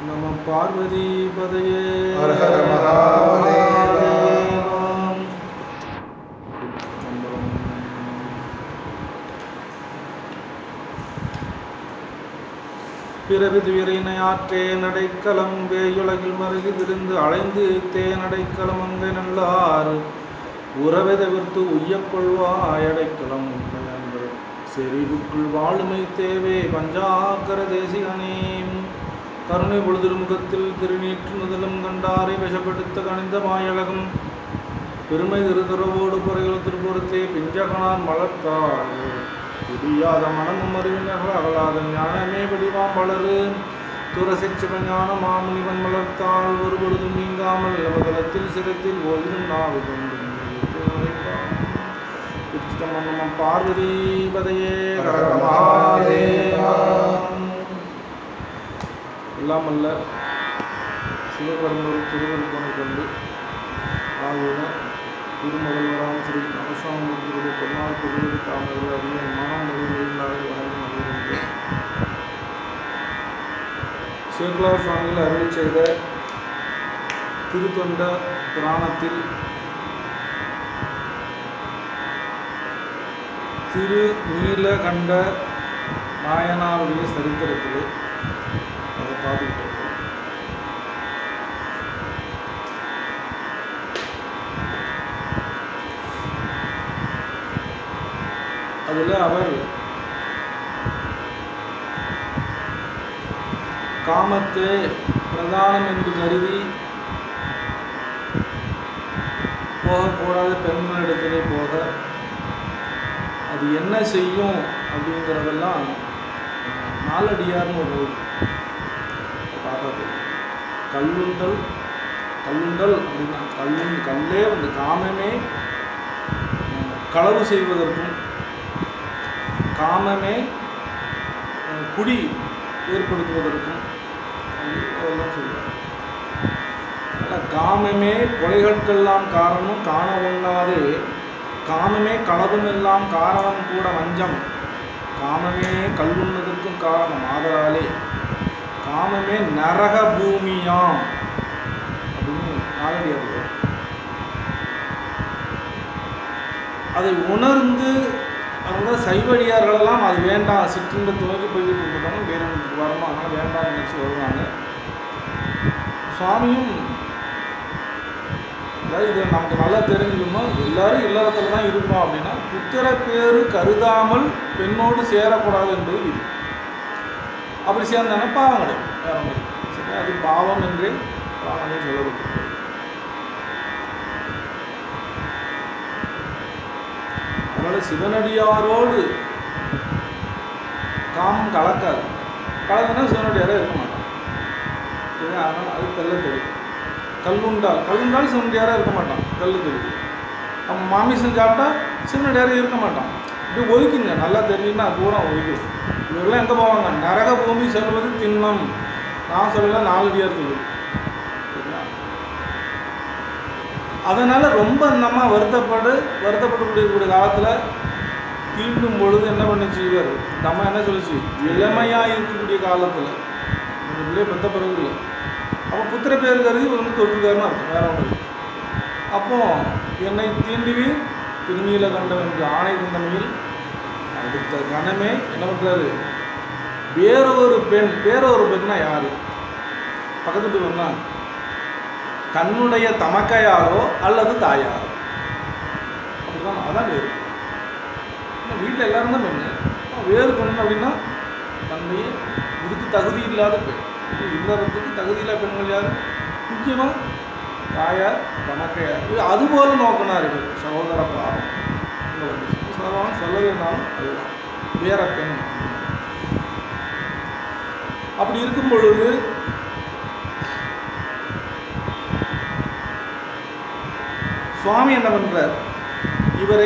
நம பார்வதி பதையே ஹர ஹர மகாதேவா. பிறவி துயரினை ஆற்றே நடைக்கலம் வேயுலகில் மருகிதிருந்து அலைந்து தே நடைக்கலம் அங்கை நல்லார் உறவை தவிர்த்து உய்யக்கொள்வாயடைக்கலம் உண்மையன்று செறிவுக்குள் வாழுமை தேவே பஞ்சாக்கர தேசிகனேம் கருணை பொழுதிருமுகத்தில் திருநீற்று முதலும் கண்டாரை விஷப்படுத்த கணிந்த மாயழகம் பெருமை திருதுறவோடு புறைகள் திருப்புறத்தே பிஞ்சகனான் மலர்த்தாள் புரியாத மனமும் அறிவினர்கள் அகலாத ஞானமே வடிவாம் வளரு துரசிச்சிவஞான மாமுனிவன் மலர்த்தாள் ஒரு பொழுதும் நீங்காமல் அவதலத்தில் சிரத்தில் ஓதிடும் நாவு கொண்டு பார்வதி பதையே எல்லாம் அல்ல சிவபெருமொரு திருவருப்பனை கொண்டு ஆகிய திருமகள்வராம் ஸ்ரீ நமசாமியுடைய பொன்னாள் திருவிழி தாமர்கள் அறிய மனம் மொழியில்லாத வணங்கி மகிழ்கின்றேன். சேக்குலார் சுவாமிகள் அருளி செய்த திருத்தொண்ட புராணத்தில் திரு நீலகண்ட நாயனாருடைய சரித்திரத்தில் அதை பார்த்துக்கிட்டு அதில் அவர் காமத்தை பிரதானம் என்று கருதி போகக்கூடாத பெண்களிடத்திலே போக அது என்ன செய்யும் அப்படிங்கிறதெல்லாம் நாலடியார்னு ஒரு பார்த்தது. கல்லுண்டல் அப்படின்னா கல்லே வந்து காமமே களவு செய்வதற்கும் காமமே குடி ஏற்படுத்துவதற்கும் அதெல்லாம் சொல்லுவாங்க. அதனால் காமமே கொலைகளுக்கெல்லாம் காரணம் காண ஒண்ணாது, காமமே களவும் எல்லாம் காரணம் கூட வஞ்சம், காமமே கல்லுண்ணதற்கும் காரணம் ஆதலாலே காமமே நரக பூமியாம் அப்படின்னு நாளடியார்கள் அதை உணர்ந்து அவங்க சைவடியார்களெல்லாம் அது வேண்டாம், சிற்றின்பத்தை நோக்கி போய்கிட்டு இருக்காங்க, வேறொன்றுக்கு வரணும், அதனால் வேண்டாம்னு நினச்சி வருவாங்க. சுவாமியும் அதாவது இதை நமக்கு நல்லா தெரிஞ்சுக்கணும். எல்லாரும் இல்லறத்தில் தான் இருக்கணும் அப்படின்னா புத்திர பேரு கருதாமல் பெண்ணோடு சேரக்கூடாது என்பது இது. அப்படி சேர்ந்தானே பாவம் கிடையாது, வேற மாதிரி. சரி, அது பாவம் என்றே பாவமே சொல்லப்பட்டிருக்கு. அதனால சிவனடியாரோடு காமம் கலக்காது. கலக்குன்னா சிவனடியாரே இருக்க மாட்டான். சரி, அதனால் அது தெல்ல தெரியும். கல்லுண்டால் சிவனடியாராக இருக்க மாட்டான், கல்லு தெரியுது. அவன் மாமிசம் சாப்பிட்டா சிவனடியாரே இருக்க மாட்டான். இப்படி ஒதுக்குங்க, நல்லா தெரிஞ்சுன்னா அது பூரா ஒதுக்கு. இவரெல்லாம் எங்கே போவாங்க? நரக பூமி செல்வது திண்ணம். நான் சொல்லல, நாலடியார் சொல்லு. சரிங்களா? அதனால் ரொம்ப நம்ம வருத்தப்பட்டுக்கூடிய காலத்தில் தீண்டும் பொழுது என்ன பண்ணிச்சு இவர்? நம்ம என்ன சொல்லிச்சு? இளமையாக இருக்கக்கூடிய காலத்தில் இந்த பிள்ளைய பெற்ற பிறகு இல்லை. அப்போ புத்திர பேர் கருதி இவர் வந்து தொற்றுக்காருன்னு அர்த்தம், வேற ஒன்று. அப்போ என்னை தீண்டுவீர் திருநீலகண்டம் என்று ஆணை தந்தமையில் அடுத்த கணமே என்ன பண்ணுறாரு? வேறொரு பெண்ணா யாரு? பக்கத்து பெண்ணா தன்னுடைய தமக்கையாரோ அல்லது தாயாரோ, அப்படிதான். அதான் வேறு. வீட்டில் எல்லாரும் தான் பெண்ணு. வேறு பெண் அப்படின்னா தன்னுடைய இதுக்கு தகுதி இல்லாத பெண். இல்லறதுக்கு தகுதி இல்லாத பெண்கள் யார்? முக்கியமாக தாயார், தமக்கையார். இது அதுபோல் நோக்கினார் இவர். சகோதர பாவம் இங்கே வந்துச்சு. சகோதரன் சொல்லவே இருந்தாலும் அதுதான் வேற பெண். அப்படி இருக்கும் பொழுது சுவாமி என்ன பண்ணுறார்? இவங்க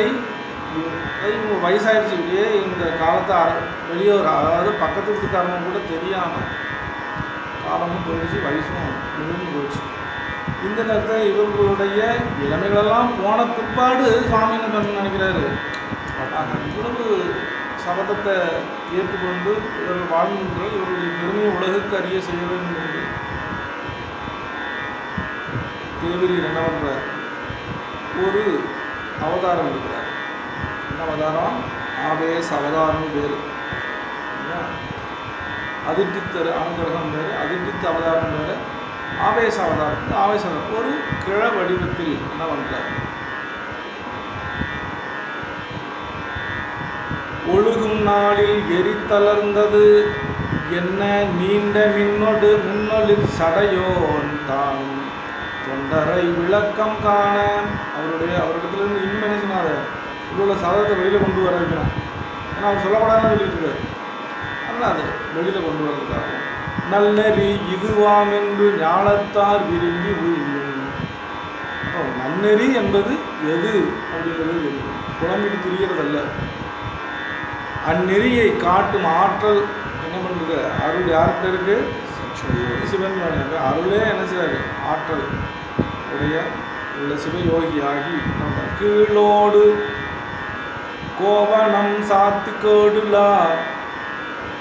வயசாகிடுச்சு, இப்படியே இந்த காலத்தை வெளியே அதாவது பக்கத்து வீட்டுக்காரங்க கூட தெரியாமல் காலமும் போயிடுச்சு, வயசும் முழுந்து போயிடுச்சு. இந்த நேரத்தில் இவர்களுடைய இளமைகளெல்லாம் போன பிற்பாடு சுவாமி என்ன பண்ண நினைக்கிறாரு? இவ்வளவு சபதத்தை ஏற்றுக்கொண்டு இவர்கள் வாழ்கின்ற இவருடைய பெருமையை உலகுக்கு அறிய செய்ய வேண்டும் என்று தேவரீர் என்ன பண்ணுறார், ஒரு அவதாரம் எடுக்கிறார். என்ன அவதாரம்? ஆவேச அவதாரம் பேர். அதிர்டித்தர் அனுகிரகம் பேர், அதிர்டித்த அவதாரம் பேர், ஆவேச அவதாரம். ஆவேச ஒரு கிழ வடிவத்தில் என்ன பண்ணுறார், ஒழுகும் நாளில் எரித்தளர்ந்தது என்ன நீண்ட மின்னொளிர் சடையோன் தான் தொண்டரை விளக்கம் காண. அவரிடத்துலேருந்து இன்னும் என்ன சொன்னார், உள்ள சதத்தை வெளியில் கொண்டு வர வைக்கணும். ஏன்னா அவர் சொல்லப்படாமல் சொல்லிட்டு இருக்காரு. அதனால் அது வெளியில் கொண்டு வர்றதுக்காகவும் நல்லறி இதுவாம் என்று ஞானத்தார் விரும்பி உயிரும். அப்போ நன்னெறி என்பது எது அப்படிங்கிறது குழம்பிட்டு திரியறதல்ல. அந்நெறியை காட்டும் ஆற்றல் என்ன பண்ணுறது, அருள் யார்கிட்ட இருக்கு, சிவன். அருளே என்ன செய்யாது, ஆற்றல் உடைய உள்ள சிவயோகியாகி கீழோடு கோவணம் சாத்து கேடுலா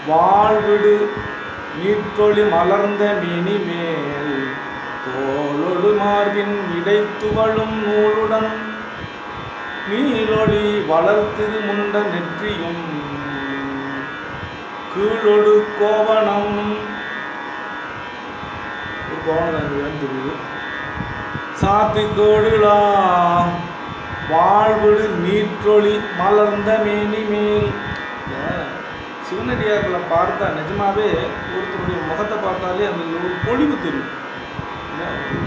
வாழ்விடு நீற்றொளி மலர்ந்த மினி மேல் தோளொடு மார்பின் இடைத்துவளும் நூலுடன் நீலொளி வளர்த்திரு முண்ட நெற்றியும் கீழொடு கோவணம். ஒரு கோவணம் தெரியுது. சாத்தி கோடுலா வாழ்விடு நீற்றொளி மலர்ந்த மேனி மேல். சிவனடியார்களை பார்த்தா நிஜமாவே ஒருத்தருடைய முகத்தை பார்த்தாலே அந்த ஒரு பொழிவு தெரியும்.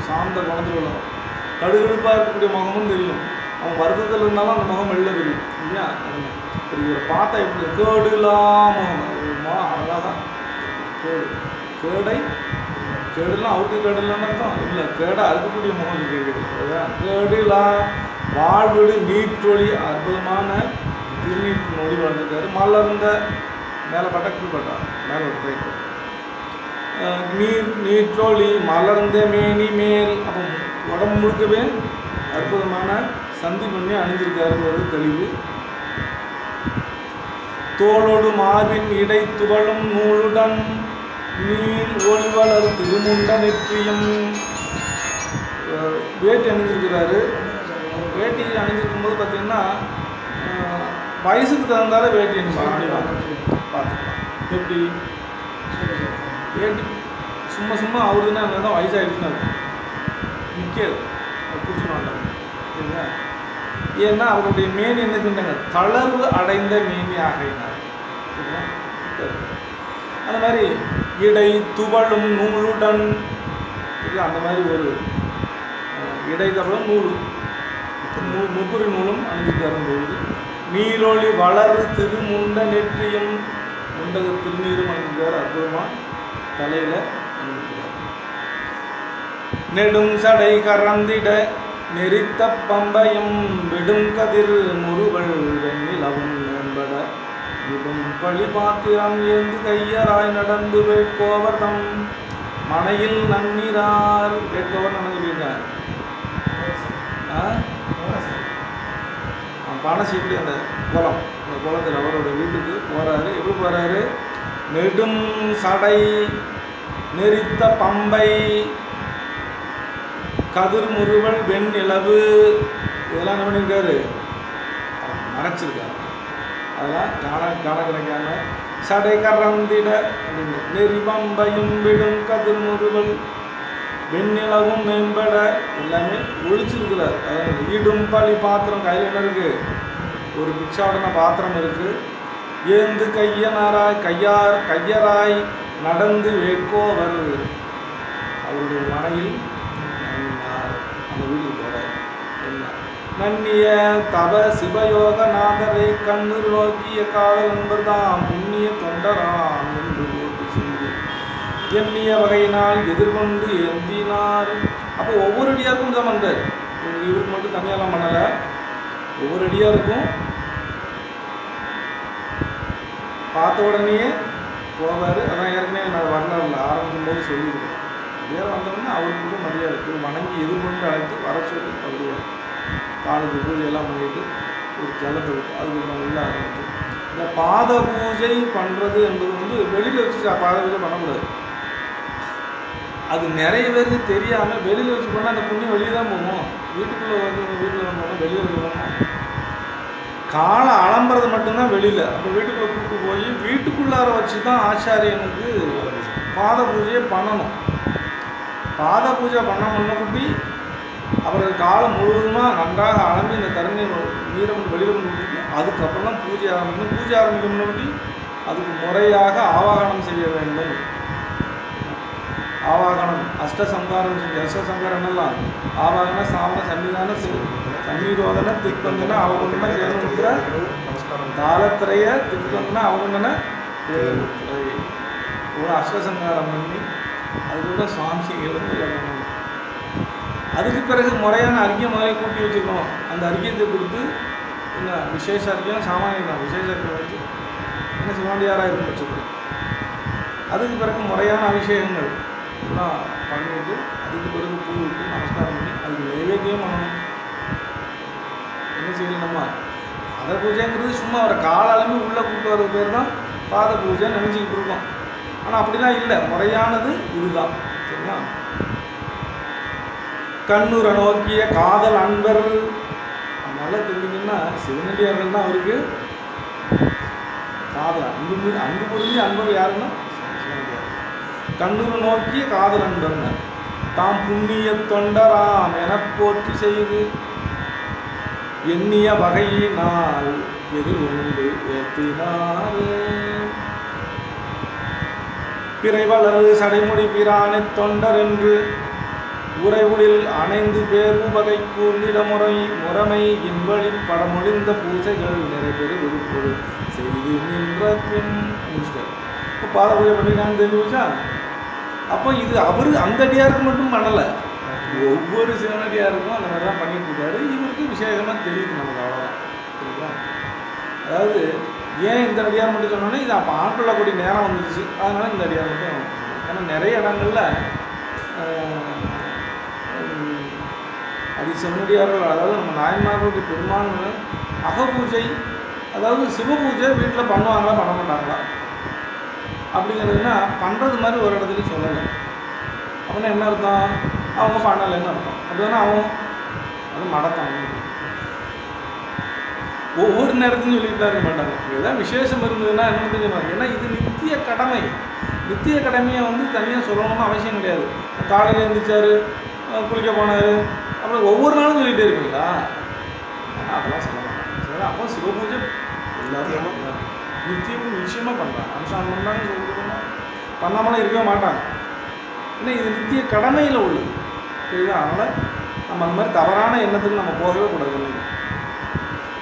சார்ந்த குணத்தில் உள்ள கடுகடுப்பாக இருக்கக்கூடிய முகமும் தெரியும். அவன் வருத்தத்தில் இருந்தாலும் அந்த முகம் வெளில தெரியும் இல்லையா. இவரை பார்த்தா எப்படி கேடுலா முகம் அழகாக கேடு கேடை கேடுலாம் அவருக்கு கேடுலான்னு அர்த்தம் இல்லை, கேடை அறுக்கக்கூடிய முகம் கேட்குது. கேடுலா வாழ்விடு நீற்றொளி அற்புதமான திருநீட்டு நொழி வளர்ந்துருக்காரு. மலர்ந்த மேலே பட்டா கீழ்பட்டா மேலே போயிட்டு நீற்றொளி மலர்ந்த மேனி மேல். அப்போ உடம்பு முழுக்கவே அற்புதமான சந்தி பண்ணி அணிஞ்சிருக்காருங்கிறது தெளிவு. தோளோடு மார்பின் இடை துவளும் நூலுடன் நீள் ஒளிவளர் திருமுண்ட நெற்றியும். வேட்டி அணிஞ்சிருக்கிறாரு. வேட்டி அணிஞ்சிருக்கும் போது பார்த்தீங்கன்னா வயசுக்கு தகுந்தால வேட்டி அணிவாங்க பார்த்துக்கலாம். எப்படி வேட்டி சும்மா அவருதுன்னா தான் வயசாகிடுச்சுன்னு இருக்கும், நிற்காது, பிடிச்சிடுவாங்க சரிங்களா. ஏன்னா அவருடைய மேனி என்ன சொன்னாங்க, தளர்வு அடைந்த மேனி ஆகினார். அந்த மாதிரி இடை துவளும் நூலுடன் அந்த மாதிரி ஒரு இடை தவளும் முப்புரி நூலும் அணிஞ்சிருக்காரும் பொழுது நீலொளி வளர் திருமுண்ட நெற்றியும் முண்டக திருநீரும் அணிஞ்சிருக்காரு. அற்புதமாக தலையில் அணிஞ்சிருக்கிறார். நெடும் சடை கறந்திட நெறித்த பம்பையும் விடும் கதிர் முறுவல் வெண்ணிலவும் மேம்பட விடும் பழி பாத்திரம் ஏந்து கையராய் நடந்து வேட்கோவர்தம் மனையில் நன்னிறார். வேட்கோவர் என்ன சொல்லியிருக்கார், பானசி எப்படி அந்த குளம், அந்த குளத்தில் அவருடைய வீட்டுக்கு போகிறாரு. எப்படி போகிறாரு, நெடும் சடை நெறித்த பம்பை கதிர் முறுவல் வெண்ணிலவு இதெல்லாம் என்ன பண்ணியிருக்காரு, மறைச்சிருக்காரு. அதெல்லாம் காண கிடைக்காம சடை கறந்திட அப்படின்னு நெறி பம்பையும் விடும் கதிர் முறுவல் வெண்ணிலவும் மேம்பட எல்லாமே ஒழிச்சிருக்கிறார். அதாவது ஈடும் பழி பாத்திரம் கையில் என்ன இருக்கு, ஒரு பிக்ஷாடன பாத்திரம் இருக்கு. ஏந்து கையராய் நடந்து வேட்கோவர் அவருடைய மனையில் நன்னினார். அந்த வீட்டுக்கு போறார். என்ன நன்னிய தவ சிவயோகநாதரை கண்ணூர் நோக்கிய காதல் என்பதுதான் புண்ணிய தொண்டராம் என்று ஓட்டு செய்து எண்ணிய வகையினால் எதிர்கொண்டு ஏந்தினார். அப்போ ஒவ்வொரு அடியாருக்கும் தான் பண்ணுறார். இவருக்கு மட்டும் தனியாலாம் பண்ணலை, ஒவ்வொரு அடியாருக்கும் பார்த்த உடனேயே போவார். அதான் ஏற்கனவே நான் வரலாறுல ஆரம்பிக்கும் போது சொல்லியிருக்கேன். அடியார் வந்தோடனே அவருக்கு மரியாதை வணங்கி எதிர்கொண்டு அழைத்து வர சொல்லி அப்படியே காலுக்கு பூஜையெல்லாம் பண்ணிட்டு ஒரு ஜலத்தை விட்டு அதுக்கு நம்ம உள்ள ஆரம்பிச்சு. இந்த பாத பூஜை பண்ணுறது என்பது வெளியில் வச்சு பாத பூஜை பண்ணக்கூடாது. அது நிறைய பேருக்கு தெரியாமல் வெளியில் வச்சு போனால் அந்த புண்ணியம் வெளியே தான் போகும். வீட்டுக்குள்ளே வீட்டில் போனால் வெளியே வச்சு போகணும். காலை அலம்புறது மட்டும்தான் வெளியில். அப்போ வீட்டுக்குள்ளே கூப்பிட்டு போய் வீட்டுக்குள்ளார வச்சு தான் ஆச்சாரியனுக்கு பாத பூஜையை பண்ணணும். பாத பூஜை பண்ண முன்னக்கூட்டி அவர்கள் காலம் முழுவதுமாக நன்றாக அலம்பி இந்த தண்ணீர் நீரை கொண்டு வெளியில் கொண்டு விட்டுட்டு அதுக்கப்புறம் தான் பூஜை ஆரம்பிக்கணும். பூஜை ஆரம்பிக்க முன்னாடி அதுக்கு முறையாக ஆவாகனம் செய்ய வேண்டும். ஆவாகனம் அஷ்டசங்காரம் அஷ்டசங்காரம்லாம் ஆவாகன சாவன சன்னிதான சன்னிரோதன திக்வந்தன அவகுண்டன தேவமுத்திர தாளத்திரைய திக்வந்தன அவகுண்டன தேவமுத்திரை ஒரு அஷ்டசங்காரம் பண்ணி அதுக்கூட சுவாமிகள் வந்து சொல்லணும். அதுக்கு பிறகு முறையான அறிக்கை முதலே கூட்டி வச்சுக்கணும். அந்த அறிக்கையத்தை கொடுத்து என்ன விசேஷ அறிக்கையும் சாமானியம் விசேஷ அறிக்கை வச்சு என்ன சிவாண்டியாராக இருக்கும் வச்சுக்கணும். அதுக்கு பிறகு முறையான அபிஷேகங்கள் எல்லாம் பண்ணிவிட்டு அதுக்கு பிறகு பூ விட்டு நமஸ்காரம் பண்ணி அதுக்கு நைவேத்தியம் பண்ணணும். என்ன செய்யணும் நம்ம பாத பூஜைங்கிறது சும்மா அவரை காலளவு உள்ளே கூப்பிட்டு வர்றது பேர் தான் பாத பூஜை நினச்சிக்கிட்டு இருக்கோம். ஆனால் அப்படிலாம் இல்லை, முறையானது இதுதான். சரிங்களா? கண்ணுரை நோக்கிய காதல் அன்பர் நல்லா தெரிஞ்சிங்கன்னா சிவனடியார்கள் தான் அவருக்கு காதல் அன்பு புரிஞ்சு அன்பர்கள் யாருன்னா சிவனடியார். கண்ணுரை நோக்கிய காதல் அன்பர்னு தாம் புண்ணிய தொண்டராம் என போற்றி செய்து எண்ணிய வகையினால் எதிர்கொண்டு ஏற்றினாரே பிறைவளரு சடைமுடி பிரானை தொண்டர் என்று உறைவுளில் அணைந்து பேர் உபகை கூர்ந்திட முறைமை இன்பழி படமொழிந்த பூசைகள் நிறைவேறு விருப்போடு செய்து நின்ற பின் முடிச்சிட்டார். இப்போ பாத பூஜை பண்ணிருக்கான்னு தெரிஞ்சுச்சா? அப்போ இது அவர் அந்த அடியாருக்கு மட்டும் பண்ணலை, ஒவ்வொரு சிவனடியாருக்கும் அந்த மாதிரி தான் பண்ணிட்டு இருக்காரு. இவருக்கு விசேஷமாக தெரியுது நமக்கு, அவ்வளோதான். சரிங்களா? அதாவது ஏன் இந்த அடியார் மட்டும் சொன்னோன்னா இது அப்போ ஆட்கொள்ளக்கூடிய நேரம் வந்துருச்சு, அதனால இந்த அடியார் மட்டும். ஏன்னா நிறைய இடங்களில் அது சிவனடியார்கள், அதாவது நம்ம நாயன்மார்களுடைய பெரும்பான்மை அகபூஜை, அதாவது சிவபூஜை வீட்டில் பண்ணுவாங்களா பண்ண மாட்டாங்களா அப்படிங்கிறதுனா பண்ணுறது மாதிரி ஒரு இடத்துலையும் சொல்லலை. அப்படின்னா என்ன அர்த்தம்? அவங்க பண்ணலைன்னு அர்த்தம். அப்படின்னா அவங்க அது மடத்தாங்க. ஒவ்வொரு நேரத்தையும் சொல்லிட்டு இருக்க மாட்டாங்க. ஏதாவது விசேஷம் இருந்ததுன்னா என்ன தெரிஞ்சுப்பாங்க. ஏன்னா இது நித்திய கடமை. நித்திய கடமையை வந்து தனியாக சொல்லணும்னு அவசியம் கிடையாது. காலையில் எழுந்திரிச்சாரு, குளிக்க போனார், அப்புறம் ஒவ்வொரு நாளும் சொல்லிகிட்டே இருப்பீங்களா? ஆனால் அதெல்லாம் சொல்ல மாட்டாங்க. சரி, அப்போ சிவபூஜை எல்லாத்தையும் நித்தியமும் நிச்சயமாக பண்ணுறாங்க. அனுஷ்டானம் பண்ணுறாங்க, சிவபூஜை பண்ணாங்க, பண்ணாமலாம் இருக்கவே மாட்டாங்க. ஏன்னா இது நித்திய கடமையில் உள்ளது. சரிங்களா? அதனால் நம்ம அந்த மாதிரி தவறான எண்ணத்துக்கு நம்ம போகவே கூடாது. இல்லைங்க?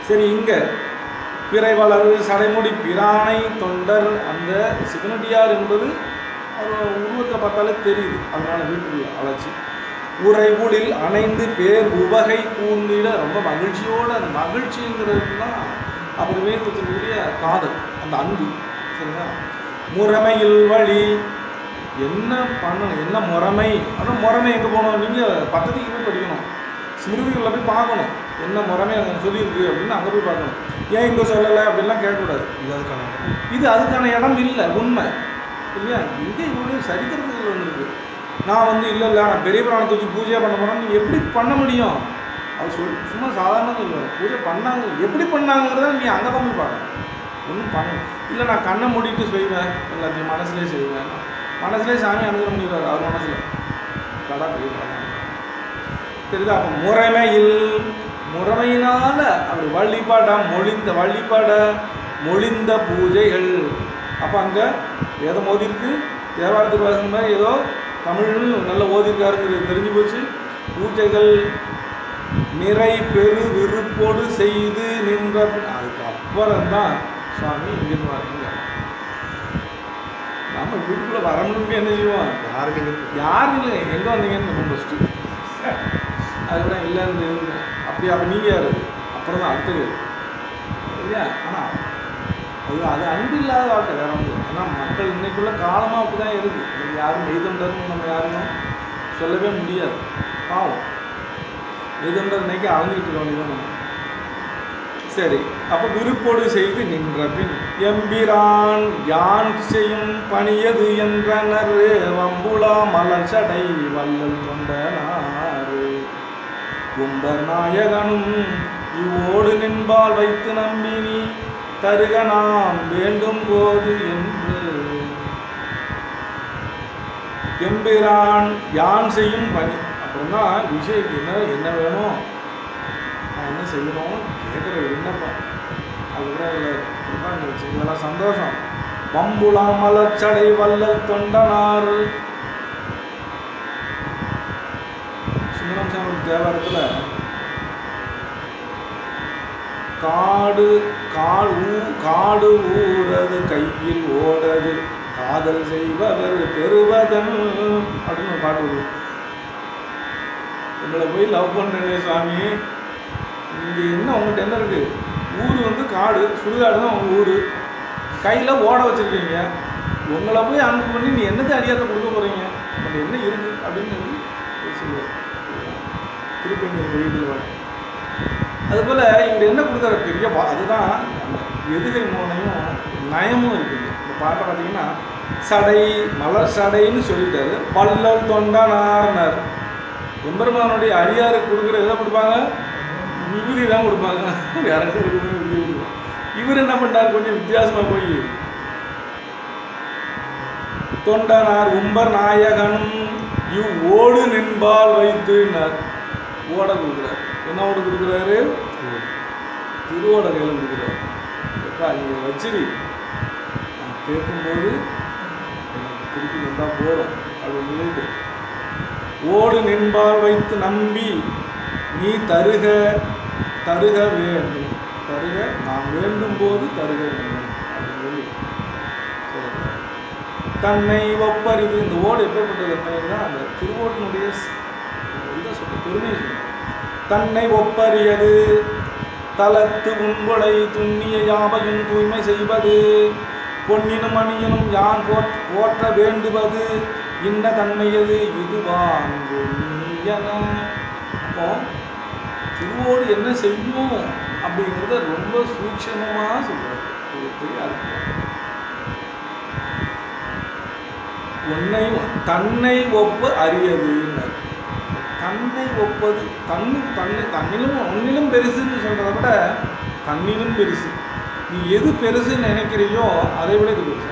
சரி, இங்கே பிறைவளரு சடைமுடி பிரானை தொண்டர், அந்த சிவனடியார் என்பது அவர் உருவத்தில் பார்த்தாலே தெரியுது. அதனால் வீட்டுக்குள்ள அழைச்சி உறைவுளில் அணைந்து பேர் உவகை கூர்ந்திட ரொம்ப மகிழ்ச்சியோடு, அந்த மகிழ்ச்சிங்கிறது தான் அவர் வேதத்தினுடைய காதல், அந்த அன்பு. சரிங்களா? முறைமையில் வழி என்ன பண்ணணும், என்ன முறைமை, ஆனால் முறைமை எங்கே போகணும்? நீங்கள் பக்கத்துக்கு போய் படிக்கணும், ஸ்மிருதிகளில் போய் பார்க்கணும் என்ன முறைமை அங்கே சொல்லியிருக்கு அப்படின்னு அங்கே போய் பார்க்கணும். ஏன் இங்கே சொல்லலை அப்படின்லாம் கேட்கக்கூடாது. இது அதுக்கான இடம் இல்லை, உண்மை இல்லையா? எங்கே இவ்வளோ சரித்திரத்துகள் வந்துருக்கு. நான் வந்து இல்லை நான் பெரிய புராணத்தை வச்சு பூஜையாக பண்ண போகிறேன், நீங்கள் எப்படி பண்ண முடியும்? அவர் சும்மா சாதாரணமாக சொல்லுவார். பூஜை பண்ணாங்க, எப்படி பண்ணாங்கிறத நீ அங்கே தான் போய் பார்க்கணும். ஒன்றும் பண்ணணும் இல்லை, நான் கண்ணை மூடிட்டு செய்வேன், எல்லாத்தையும் மனசுலேயே செய்வேன். மனசுலேயே சாமி அனுகிரகம் பண்ணிடுவார் அவர் மனசில். கடா பெரிய தெரியுதா? அப்போ முறைமையினால் அவர் வழிபட மொழிந்த பூஜைகள். அப்போ அங்கே வேதம் ஓதிருக்கு, தேவாரத்துக்கு வாசல் மாதிரி ஏதோ தமிழ்னு நல்ல ஓதிருக்காருங்கிறது தெரிஞ்சு போச்சு. பூஜைகள் நிறை பெரு விருப்போடு செய்து நின்ற அதுக்கப்புறம் தான் சுவாமி இங்கிருந்து வரீங்க. நம்ம வீட்டுக்குள்ளே வரணும்னு என்ன செய்வோம்? யாரும் இல்லை, எங்கே வந்தீங்கன்னு நம்ம ஃபஸ்ட்டு அதுக்கப்புறம் இல்லைன்னு அப்போ நீங்கள் யார்? அப்புறம் தான் அடுத்தது இல்லையா? ஆனால் அது அன்பு இல்லாத வாழ்க்கை வேற ஒன்று. ஏன்னா மக்கள் இன்னைக்குள்ள காலமாக அப்படி தான் இருக்குது. இன்னைக்கு யாரும் மெய்தொண்டர்னு நம்ம யாரையும் சொல்லவே முடியாது. பாவம் மெய்தொண்டர் இன்னைக்கு அலைஞ்சிக்கிட்டு இருக்க வேண்டியதான் நம்ம. சரி, அப்போ விருப்போடு செய்து நின்ற பின் எம்பிரான் யான் செய்யும் பணியது என்றனர் வம்புலா மலர்ச்சடை வல்லல் கொண்டனாறு கும்பர் நாயகனும் இவ்வோடு நின்பால் வைத்து நம்பினி தருக நாம் வேண்டும் போது என்று எம்பிரான் யான் செய்யும் பணி. அப்படின்னா விஷயம் என்ன வேணும், நான் என்ன செய்யணும் கேட்குற விண்ணப்பம், அது கூட இல்லை நீ செய்வதெல்லாம் சந்தோஷம். வம்புலா மலர்ச்சடை வல்லல் தொண்டனார். சுந்தரம் சாமி தேவாரத்தில் காடு ஊரது கையில் ஓடது காதல் செய்பவர் பெறுவதன் அப்படின்னு ஒரு பாட்டு வருது. உங்களை போய் லவ் பண்ணுறேனே சாமி, இங்கே என்ன உங்கள்கிட்ட என்ன இருக்குது, ஊர் காடு சுடுகாடு தான் உங்கள் ஊர், கையில் ஓட வச்சுருக்கீங்க, உங்களை போய் அன்பு பண்ணி நீ என்னத்தை அடியாத கொடுக்க போகிறீங்க, உங்கள்கிட்ட என்ன இருக்குது அப்படின்னு சொல்லுவார் திருப்பதி வெளியில் வர. அதுபோல் இவர் என்ன கொடுக்குற பெரிய அதுதான் அந்த எதுகை மோனையும் நயமும் இருக்குது. இந்த பாட்டை பார்த்தீங்கன்னா சடை மலர் சடைன்னு சொல்லிட்டாரு, வல்லல் தொண்டனார்னார். எம்பெருமானுடைய அடியாருக்கு கொடுக்குற எதை கொடுப்பாங்க, விபூதி தான் கொடுப்பாங்க, வேற எதாவது விபூதி கொடுப்பாங்க. இவர் என்ன பண்ணார், கொஞ்சம் வித்தியாசமாக போய் தொண்டனார் உம்பர் நாயகனும் இவ் ஓடு நின்பால் வைத்துனார். ஓட கொடுக்குறாரு. என்ன ஓடு கொடுக்குறாரு, திருவோட கையில் கொடுக்குறாரு. எப்பா நீங்கள் வச்சிரி, நான் கேட்கும்போது எனக்கு திருப்பி வந்தால் போகிறோம் அப்படின்னு சொல்லிட்டு ஓடு நின்பால் வைத்து நம்பி நீ தருக வேண்டும், தருக நான் வேண்டும் போது தருக வேண்டும் அப்படின்னு சொல்லி சொல்கிறார். தன்னை ஒப்பறிது. இந்த ஓடு எப்பேற்பட்டது என்னன்னா அந்த திருவோட்டினுடைய இதை சொல்ற பெருமையை சொல்ற. தன்னை ஒப்பறியது தலத்து உண்பொலை துண்ணிய யாவையும் தூய்மை செய்வது பொன்னினும் மணியனும் யான் போற்ற வேண்டுவது இன்ன தன்மையது இது வாங்கு நீயன. அப்போ திருவோடு என்ன செய்யும் அப்படிங்கிறத ரொம்ப சூட்சமமாக சொல்றாரு. ஒன்னையும் தன்னை ஒப்பு அறியதுன்னு. தன்னை ஒப்பது தன்னிலும் ஒன்னிலும் பெருசுன்னு சொல்கிறத விட தன்னிலும் பெருசு. நீ எது பெருசுன்னு நினைக்கிறியோ அதை விட இது பெருசு.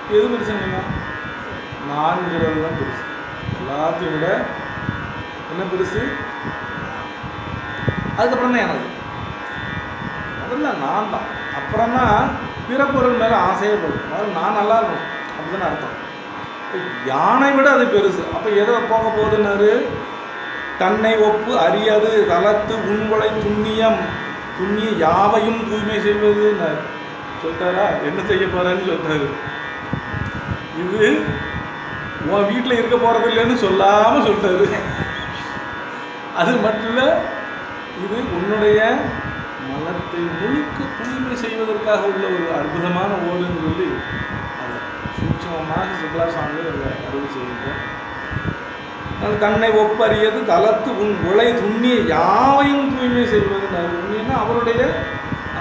அவ்வளோ எது பெருசு நினைக்கும், நான்கிறது தான் பெருசு. எல்லாத்தையும் விட என்ன பெருசு, அதுக்கப்புறம் தான் எனது, முதல்ல நான் தான், அப்புறம் தான் பிற பொருள் மேலே ஆசையே போடும். முதல்ல நான் நல்லா இருக்கணும் அப்படிதானே அர்த்தம். யானை விட அது பெருசு. அப்போ எதை போக போகுதுன்னாரு, தன்னை ஒப்பு அறியாது தலத்து உண்பொலை துண்ணிய யாவையும் தூய்மை செய்வதுன்னு சொல்லிட்டாரா. என்ன செய்ய போறான்னு சொல்றாரு. இது உன் வீட்டில் இருக்க போறது இல்லைன்னு சொல்லாமல் சொல்லிட்டாரு. அது மட்டும் இல்லை, இது உன்னுடைய மனத்தை முழுக்க தூய்மை செய்வதற்காக உள்ள ஒரு அற்புதமான ஓடுன்னு சொல்லி அதை சூட்சமமாக சிங்களா சாமியில் அருள் செய்கின்றோம். தன்னை ஒப்பறியது தலத்து உன் உலை துண்ணிய யாவையும் தூய்மை செய்வதுன்னு. உண்மைன்னா அவருடைய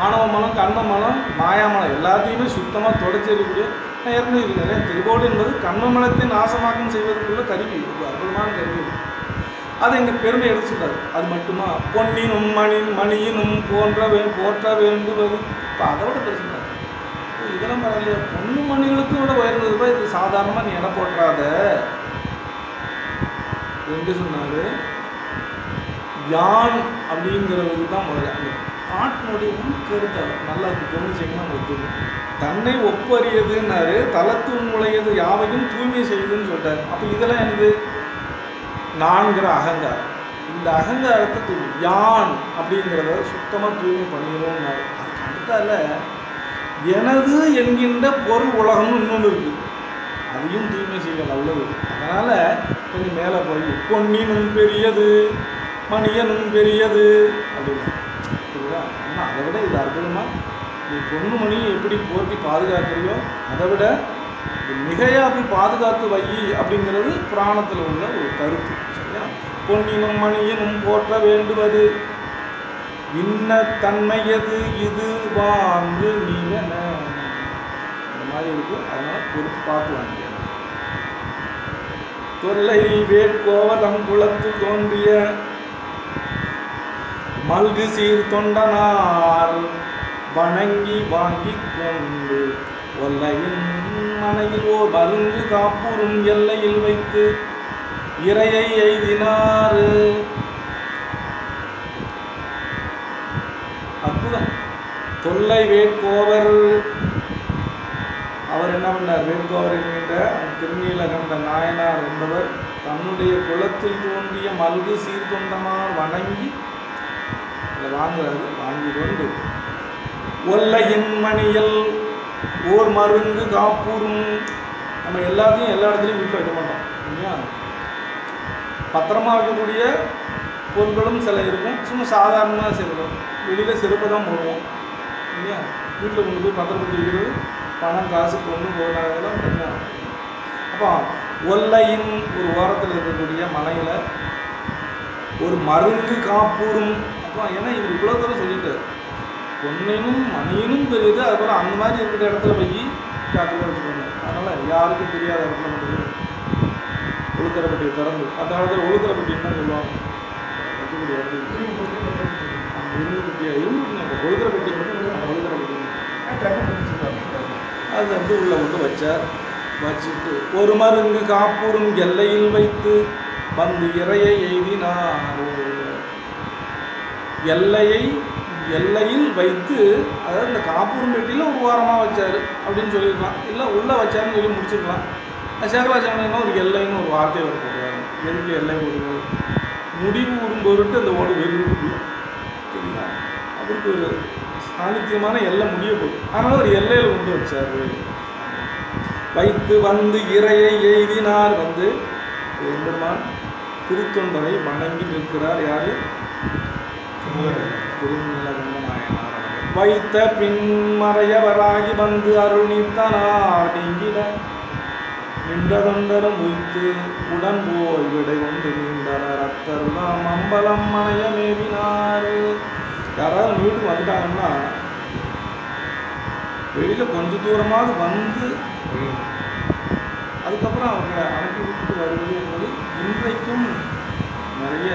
ஆணவ மனம், கண்ம மனம், மாயாமலம் எல்லாத்தையுமே சுத்தமாக தொடச்செறியக்கூடிய ஏற்கனவே இருக்கிறேன். திருவோடு என்பது கண்ம மலத்தை நாசமாக்கம் செய்வதற்குள்ள கருவி, ஒரு அற்புதமான கருவி. அதை எங்கள் பெருமை எடுத்துட்டாரு. அது மட்டுமா, பொன்னினும் மணியினும் போற்ற வேண்டுவது. இப்போ அதை விட பெருசுட்டார். இதெல்லாம் பரவாயில்லையா, பொண்ணு மணிகளுக்கும் விட உயர்ந்ததுப்பா, இது சாதாரணமாக நீ இடம் போட்டுறாத என்று சொன்னாரு. யான் அப்படிங்கிறது தான் முதல்ல அந்த பாட்டினுடைய உள்கருத்தை நல்லா கவனிச்சிங்கன்னா உங்களுக்கு தெரியும். தன்னை ஒப்பறியதுன்னாரு, தலத்து உழையது யாவையும் தூய்மை செய்யுதுன்னு சொல்லிட்டாரு. அப்போ இதெல்லாம் எனக்கு நான்கிற அகங்காரம். இந்த அகங்காரத்தை தூய்மை யான் அப்படிங்கிறத சுத்தமாக தூய்மை பண்ணிடுவோம்னாரு. அதுக்கு அடுத்தால எனது என்கின்ற பொருள் உலகம்னு இன்னொன்று இருக்குது, அதையும் தூய்மை செய்ய நல்லது. அதனால் கொஞ்சம் மேலே போய் பொன்னினும் பெரியது மணியனும் பெரியது அப்படின்னா சரிங்களா. ஆனால் அதை விட இது அற்புதமாக நீ பொண்ணு மணியை எப்படி போற்றி பாதுகாக்கிறியோ அதை விட மிகையாக போய் பாதுகாத்து வை அப்படிங்கிறது புராணத்தில் உள்ள ஒரு கருத்து. சரியா. பொன்னினும் மணியினும் போற்ற வேண்டுவது இன்ன தன்மையது இது வாங்கு நீவன இந்த மாதிரி இருக்கு. அதனால பொறுத்து பார்த்து வாங்கிக்க. தொல்லை வேட்கோவலம் குளத்தில் தோன்றிய மல்கு சீர் தொண்டனார் வணங்கி வாங்கி கொண்டு ஒல்லையின் மனையில் ஓர் மருந்து காப்புறும் எல்லையில் வைத்து இறையை எய்தினார். அற்புதம். தொல்லை வேட்கோவர் அவர் என்ன பண்ணார்? வேட்கோவர் என்கின்ற திருநீலகண்ட நாயனார் என்பவர் தன்னுடைய குலத்தில் தோன்றிய மல்கு சீர்தொண்டனார் வணங்கி வாங்குறாரு. வாங்கி கொண்டு ஒல்லையின் மணியல் ஓர் மருந்து காப்புறும். நம்ம எல்லாத்தையும் எல்லா இடத்துலையும் வீட்டில் வைக்க மாட்டோம் இல்லையா? பத்திரமா வைக்கக்கூடிய பொருட்களும் சில இருக்கும். சும்மா சாதாரணமாக செருப்போம், வெளியில் செருப்பை தான் போடுவோம் இல்லையா? வீட்டில் கொண்டு போய் பத்திரப்படுத்தி வைக்கிறது பணம் காசு பொண்ணு போனாங்கலாம் தனியாக. அப்போ ஒல்லையின் ஒரு ஓரத்தில் இருக்கக்கூடிய மலையில் ஒரு மருந்து காப்புறும். அப்போ ஏன்னா இவர் இவ்வளோ தூரம் சொல்லிட்டு பொன்னையும் மணியினும் பெரியது, அதுபோல் அந்த மாதிரி இருக்கிற இடத்துல போய் ஜாக்கிரதை வச்சுக்கோங்க. அதனால் யாருக்கும் தெரியாத இடத்துல மட்டும் ஒழுக்கரைப்பட்டியை திறந்து அந்த காலத்தில் ஒழுக்கரைப்பட்டின்னு தான் சொல்லுவாங்க. வைக்கக்கூடிய இடத்துக்கு இரும்பு பெட்டியா இரும்பு ஒழுக்கரைப்பட்டி ஒழுக்கரைப்பட்டி அது வந்து உள்ள கொண்டு வச்சார். வச்சுட்டு ஒரு மருந்து காப்புறும் எல்லையில் வைத்து வந்து இறையை எய்தினார். எல்லையில் வைத்து, அதாவது இந்த காப்பூரும் பெட்டியில் ஒரு வாரமாக வச்சார் அப்படின்னு சொல்லியிருக்கலாம், இல்லை உள்ளே வச்சாருன்னு சொல்லி முடிச்சிருக்கலாம். சேகலாச்சாரியனா ஒரு எல்லைன்னு ஒரு வார்த்தையை அவர் போடுவார். எதுக்கு எல்லை போடுவார்? முடிவு உறும் பொருட்டு அந்த ஓடு வெறும் சரிங்களா? அவருக்கு ஒரு சாநித்தியமான எல்லை முடிய போகுது. அதனால் ஒரு எல்லையில் கொண்டு வச்சார். வைத்து வந்து இறையை எய்தினார். வந்து எம்பெருமான் திருத்தொண்டரை வணங்கி நிற்கிறார். யாரு? திருநீலகண்ட நாயனார். வைத்த பின்மறையவராகி வந்து அருள் நீத்தனார் நீங்கிட நின்ற தொண்டரும் உய்த்து உடன் போய் விடை கொண்டு நீண்டனர் அத்தருளாம் அம்பலம் மனைய மேவினார். யாராவது வீட்டுக்கு வந்துட்டாங்கன்னா வெளியில் கொஞ்சம் தூரமாவது வந்து அதுக்கப்புறம் அவர்களை அனுப்பி விட்டுட்டு வருவது என்பது இன்றைக்கும் நிறைய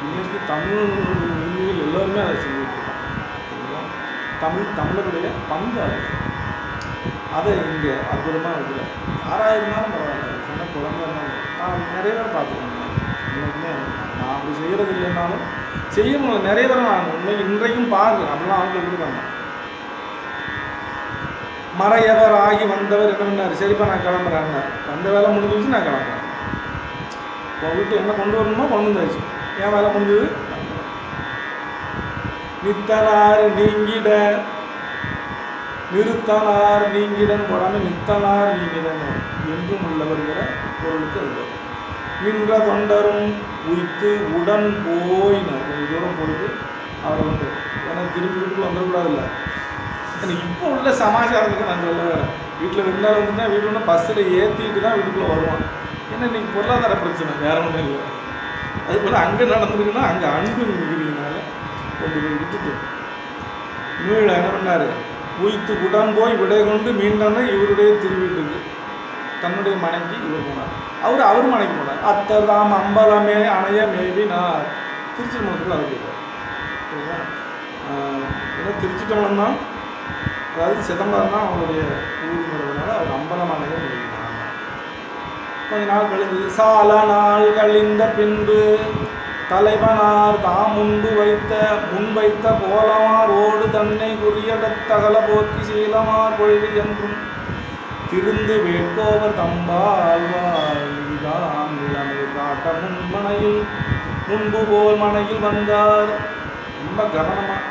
இன்னைக்கு தமிழ் உண்மைகள் எல்லோருமே அதை செஞ்சுட்டு இருக்காங்க. தமிழருடைய பண்பாடு அதை இங்கே அற்புதமாக வைக்கல. யாராக இருந்தாலும் பரவாயில்ல, சின்ன குழந்தை இருந்தாலும் நான் நிறைய பேர் பார்த்துக்கேன். இன்னைக்குமே நான் அப்படி செய்கிறது இல்லைன்னாலும் செய்யணுங்கள நிறைய பேர் நான் உண்மை இன்றைக்கும் பார்க்குறேன். அப்படிலாம் ஆட்கள் இருக்காங்க. மறையவர் ஆகி வந்தவர் என்ன பண்ணார்? சரிப்பா நான் கிளம்புறேன், வந்த வேலை முடிஞ்சிச்சு, நான் கிளம்புறேன். இப்போ வீட்டு என்ன கொண்டு வரணுமோ கொண்டு வந்தாச்சு, என் வேலை முடிஞ்சது. நித்தனார் நீங்கிட, நிறுத்தனார் நீங்கிடன் போடாமல் நித்தனார் நீங்கிடன் என்றும் உள்ளவர்கிற பொருளுக்கு அது வரும். நின்ற தொண்டரும் உய்த்து உடன் போயினார். கொஞ்சம் தூரம் போயிட்டு அவரை வந்து எனக்கு திரும்பி வீட்டுக்கு வந்துடக்கூடாதுல்ல. இப்போ உள்ள சமாச்சாரத்துக்கு நான் சொல்ல வேறேன். வீட்டில் விருந்தாலும் வந்துன்னா வீட்டில் ஒன்று பஸ்ஸில் ஏற்றிட்டு தான் வீட்டுக்குள்ளே வருவான். ஏன்னா இன்றைக்கி பொருளாதார பிரச்சனை வேற ஒன்றும் இல்லை. அதுபோல் அங்கே நடந்துருக்குன்னா அங்கே அன்பு நிற்கிறீங்கனால கொண்டு போய் விட்டுட்டு மீள என்ன பண்ணார்? உய்த்து உடன் போய் விடை கொண்டு மீண்டான இவருடைய திருவீட்டுக்கு தன்னுடைய மனைக்கு இவர் போனார். அவர் மனைக்கு போனார். அத்தர்தாம் அம்பலமே அணைய மேவினார். திருச்சிற்றம்பலத்துக்குள்ள அவர் போயிட்டார். சரிங்களா? ஏன்னா திருச்சிற்றம்பலம் தான், அதாவது சிதம்பரம் தான் அவருடைய ஊருங்கிறதுனால அவர் அம்பலம் அணைய மேவினார். கொஞ்ச நாள் கழிந்து சால நாள் கழிந்த பின்பு தலைவனார் தாம் முன்வைத்த கோலமார் ஓடு தன்னை குறியடத்தகல போக்கி சீலமார் கொள்கை என்றும் திருந்து வேட்கோவர் தம்பாழ்வாம் நிலைமை காட்ட முன்பு போல் மனையில் வந்தார். ரொம்ப கவனமாக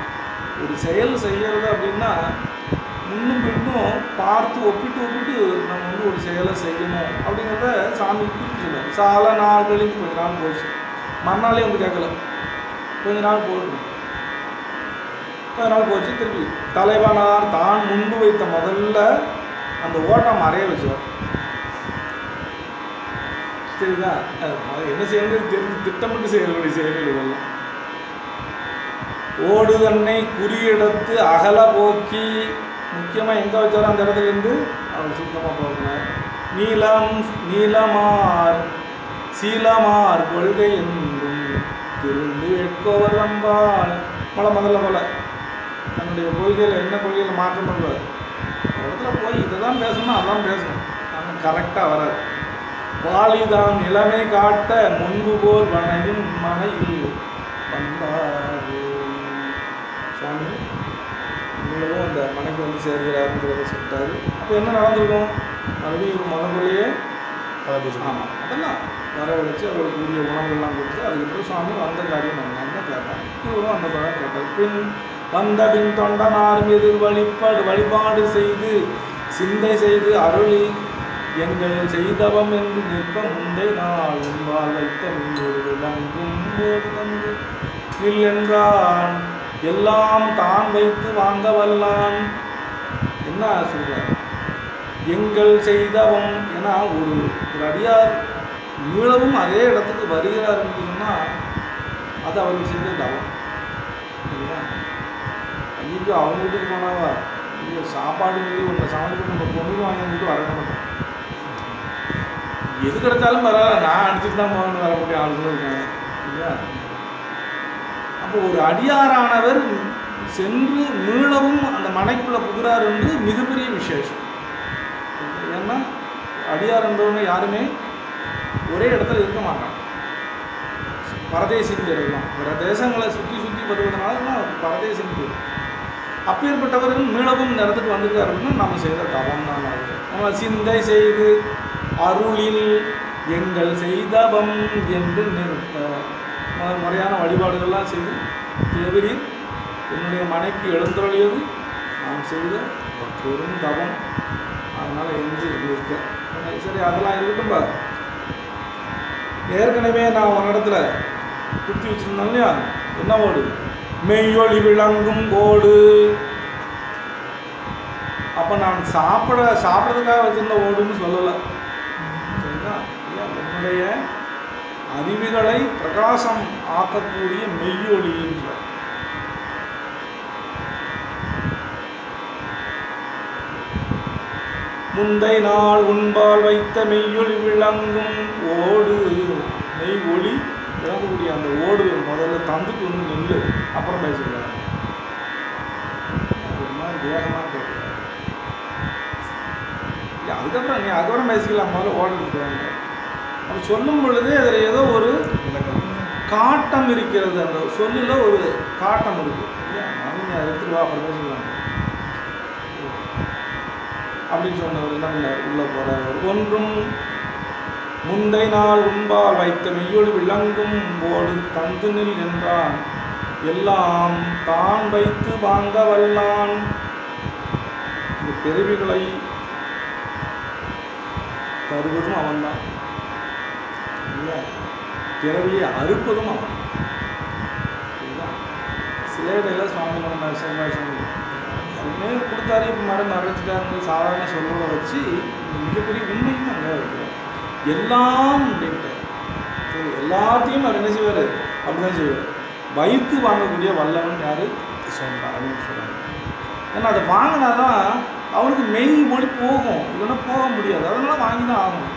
ஒரு செயல் செய்யறது அப்படின்னா முன்னும் பின்னும் பார்த்து ஒப்பிட்டு நம்ம வந்து ஒரு செயலை செய்யணும் அப்படிங்கிறத சாமி குறித்து சொல்லுவார். சால நாள் கழிந்து கொஞ்ச நாள் போச்சு. மறுநாளே வந்து கேட்கல, கொஞ்ச நாள் போகணும். கொஞ்ச நாள் போச்சு. திருப்பி தலைவனார் தான் முன்பு வைத்த முதல்ல அந்த ஓட்டம் மறைய வச்சார். சரிதா? என்ன செய்யறது தெரிஞ்சு திட்டமிட்டு செய்யக்கூடிய செயல்கள் இதெல்லாம். ஓடு தன்னை குறியிடத்து அகல போக்கி, முக்கியமாக எங்கே வச்சாரோ அந்த இடத்துலேருந்து அவர் சுத்தமாக போக்கினார். நீலமார் சீலமார் கொள்கை என்றும் திருந்து வேட்கோவர் நம்பால். முதல்ல போல தன்னுடைய கொள்கையில் என்ன கொள்கையில் மாற்றம் பண்ணுவார். ஒரு இடத்துல போய் இதை தான் பேசணும் அதான் பேசணும், ஆனால் கரெக்டாக வராது. வாலிதான் நிலைமை காட்ட முன்பு போல் வனையும் மனையில் வந்தார் சுவாமி. நீங்களும் அந்த மனைக்கு வந்து சேர்கிறாருன்றதை சொல்லிட்டாரு. அப்போ என்ன நடந்திருக்கும்? மறுபடியும் ஒரு முதல்லையே ஆமாம் அதெல்லாம் வரவழைச்சு அவருக்கு உரிய உணவுகள்லாம் கொடுத்து அதுக்கப்புறம் சுவாமி வந்த காரியம் என்னன்னு கேட்டாங்க. இவரும் அந்த பழம் கேட்டார். பின் வந்தபின் தொண்டனார் மீது வழிபாடு செய்து சிந்தை செய்து அருளி எங்கள் செய்தவம் என்று நிற்ப முந்தை நாள் உன்பால் வைத்த விளங்கும் போது வந்து நில் என்றான். எல்லாம் தான் வைத்து வாங்க வல்லான். என்ன சொல்றார்? எங்கள் செய்தவம் என ஒரு அடியார் மீளவும் அதே இடத்துக்கு வருகிறார் என்று சொன்னால் அது அவர்கள் செய்த தவம். சரிங்களா? ஐயோ அவங்க வீட்டுக்கு போனாவா, ஐயோ சாப்பாடு சொல்லி ஒன்று சமைச்சு நம்ம பொண்ணு வாங்கிட்டு வர மாட்டோம். எது கிடைச்சாலும் பரவாயில்ல, நான் அடிச்சுட்டு தான் போகணும் வரக்கூடிய ஆளுகளும் இருக்காங்க இல்லையா? அப்போ ஒரு அடியாரானவர் சென்று மீளவும் அந்த மனைக்குள்ளே புகுறார் என்று மிகப்பெரிய விசேஷம். ஏன்னா அடியார் என்றவங்க யாருமே ஒரே இடத்துல இருக்க மாட்டாங்க. பரதேசின்னு பேருலாம், பிற தேசங்களை சுற்றி வருவதனால தான் பரதேசின்னு பேர். அப்பேற்பட்டவர்கள் மீளவும் இந்த இடத்துக்கு வந்திருக்காரு அப்படின்னா நம்ம செய்த தவம் தான். அது நம்ம சிந்தை செய்து அருளில் எங்கள் செய்தவம் என்று நிறுத்த முறையான வழிபாடுகள்லாம் செய்து தேவரீர் என்னுடைய மனைக்கு எழுந்தருளியது நான் செய்த பெரும் தவம், அதனால் என்று இருக்க. சரி அதெல்லாம் இருக்கட்டும் பாரு. ஏற்கனவே நான் ஒரு இடத்துல குத்தி வச்சுருந்தேன் இல்லையா? என்ன ஓடு? மெய்யொளி விளங்கும் ஓடு. அப்போ நான் சாப்பிட்றதுக்காக வச்சுருந்த ஓடுன்னு சொல்லலை. சரிங்களா? என்னுடைய அறிவுகளை பிரகாசம் ஆக்கக்கூடிய மெய்யொலின்ற முந்தை நாள் உன்பால் வைத்த மெய்யொளி விளங்கும் ஓடு. மெய் ஒளி விளங்கக்கூடிய அந்த ஓடு முதல்ல தந்துட்டு வந்து நில்லு, அப்புறம் பேசிக்கிறாங்க. ஒரு மாதிரி வேகமாக கேட்குறாங்க. இல்லை அதுக்கப்புறம் பேசிக்கலாம், முதல்ல ஓடுறது வாங்க. அப்போ சொல்லும் பொழுது அதில் ஏதோ ஒரு காட்டம் இருக்கிறது, அந்த சொல்லில் ஒரு காட்டம் இருக்குது இல்லையா? அவங்க அதை எடுத்துட்டு வா அப்புறம் பேசிக்கலாம் அப்படின்னு சொன்னவர் என்ன பண்ணார்? உள்ளே போகிறார். ஒன்றும் முந்தை நாள் உன்பால் வைத்த மெய்யொளி விளங்கும் போடு தந்து நில் என்றான். எல்லாம் தான் வைத்து வாங்க வல்லான். இந்த பிறவிகளை தருவதும் அவன்தான் இல்லை, பிறவியை அறுப்பதும் அவன். சில இடையில சுவாமி அதுக்குமே கொடுத்தாரு, இப்போ மரம் அரைச்சிட்டாரு சாதாரண சொல்றதை வச்சு மிகப்பெரிய உண்மையும் அங்கே வைக்கிறார். எல்லாம் அப்படின்ட்டார். எல்லாத்தையும் அவர் என்ன செய்வார்? அப்படிதான் செய்வார். வைத்து வாங்கக்கூடிய வல்லவன் யாரு? பரமேஸ்வரன். ஏன்னா அதை வாங்கினாதான் அவனுக்கு மெய் மொழி போகும், இல்லைன்னா போக முடியாது. அதனால வாங்கி தான் ஆகணும்.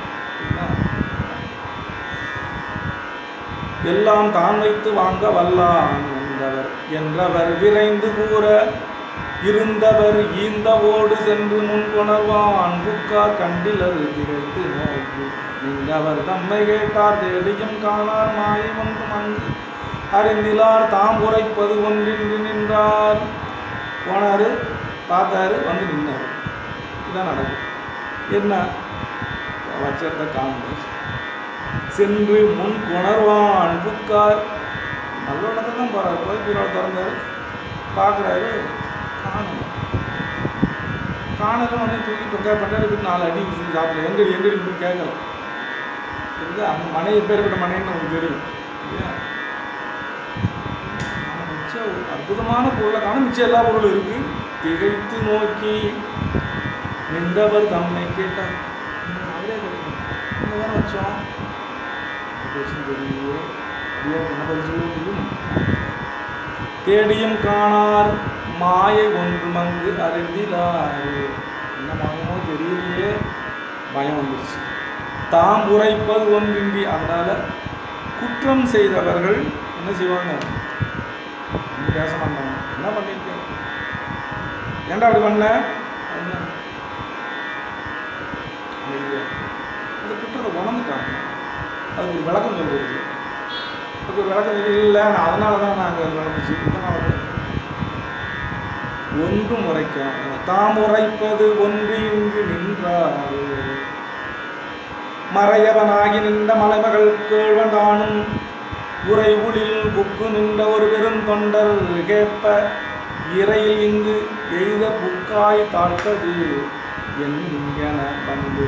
எல்லாம் தான் வைத்து வாங்க வல்லான் என்றவர் விரைந்து கூற இருந்தவர் ஈந்தவோடு சென்று முன்கொணர்வான் புக்கார் கண்டிலர் திகைத்து நோக்கி நின்றவர் தம்மை கேட்டார் தேடியும் காணார் மாயை ஒன்றும் அங்கு அறிந்திலார் தாம் உரைப்பது ஒன்றின்றி நின்றார். போனார், பார்த்தாரு, வந்து நின்னார். இதான் நடக்கும். என்ன வச்சத்தை காண்பு சென்று முன் கொணர்வான் புக்கார். நல்லவனத்தை தான் போகிறார். போய் பீரோட திறந்தார், பார்க்குறாரு, காணலும் வந்து தூக்கி பண்டாடி போய் 4 அடி சாப்பிடல. எங்கடி போய் கேட்கல. சரிங்களா? அந்த மனை எப்பேற்பட்ட மனைன்னு நமக்கு தெரியும் இல்லையா? மிச்சம் அற்புதமான பொருளை காண மிச்சம் எல்லா பொருளும் இருக்கு. திகைத்து நோக்கி நின்றவர் தம்மை கேட்டார். அவரே கேட்கணும், இந்த தானே வச்சோம் தெரியும். என்ன பதில் சொல்ல முடியும்? தேடியும் காணார் மாயை ஒன்று மங்கு அறிந்திலார். என்ன மாயமோ தெரியலையே, பயம் வந்துருச்சு. தாம் உரைப்பது ஒன்றின்றி. அதனால குற்றம் செய்தவர்கள் என்ன செய்வாங்க? பேச மாட்டாங்க. என்ன பண்ணிருக்க, ஏன்டா அப்படி பண்ண, அந்த குற்றத்தை உணர்ந்துட்டாங்க. அதுக்கு ஒரு விளக்கம் சொல்றது. அதுக்கு ஒரு விளக்கம் இல்லை, அதனால தான் நாங்கள் அது நடந்துச்சு, இதனால ஒன்றும் உரைக்க. தாம் உரைப்பது ஒன்று இங்கு நின்றார். மறையவனாகி நின்ற மலைமகள் கேழ்வந்தானும் உரை உளில் புக்கு நின்ற ஒரு பெருந்தொண்டர் கேட்ப இறையில் இங்கு எய்த புக்காய் தாழ்த்தது என்கென வந்து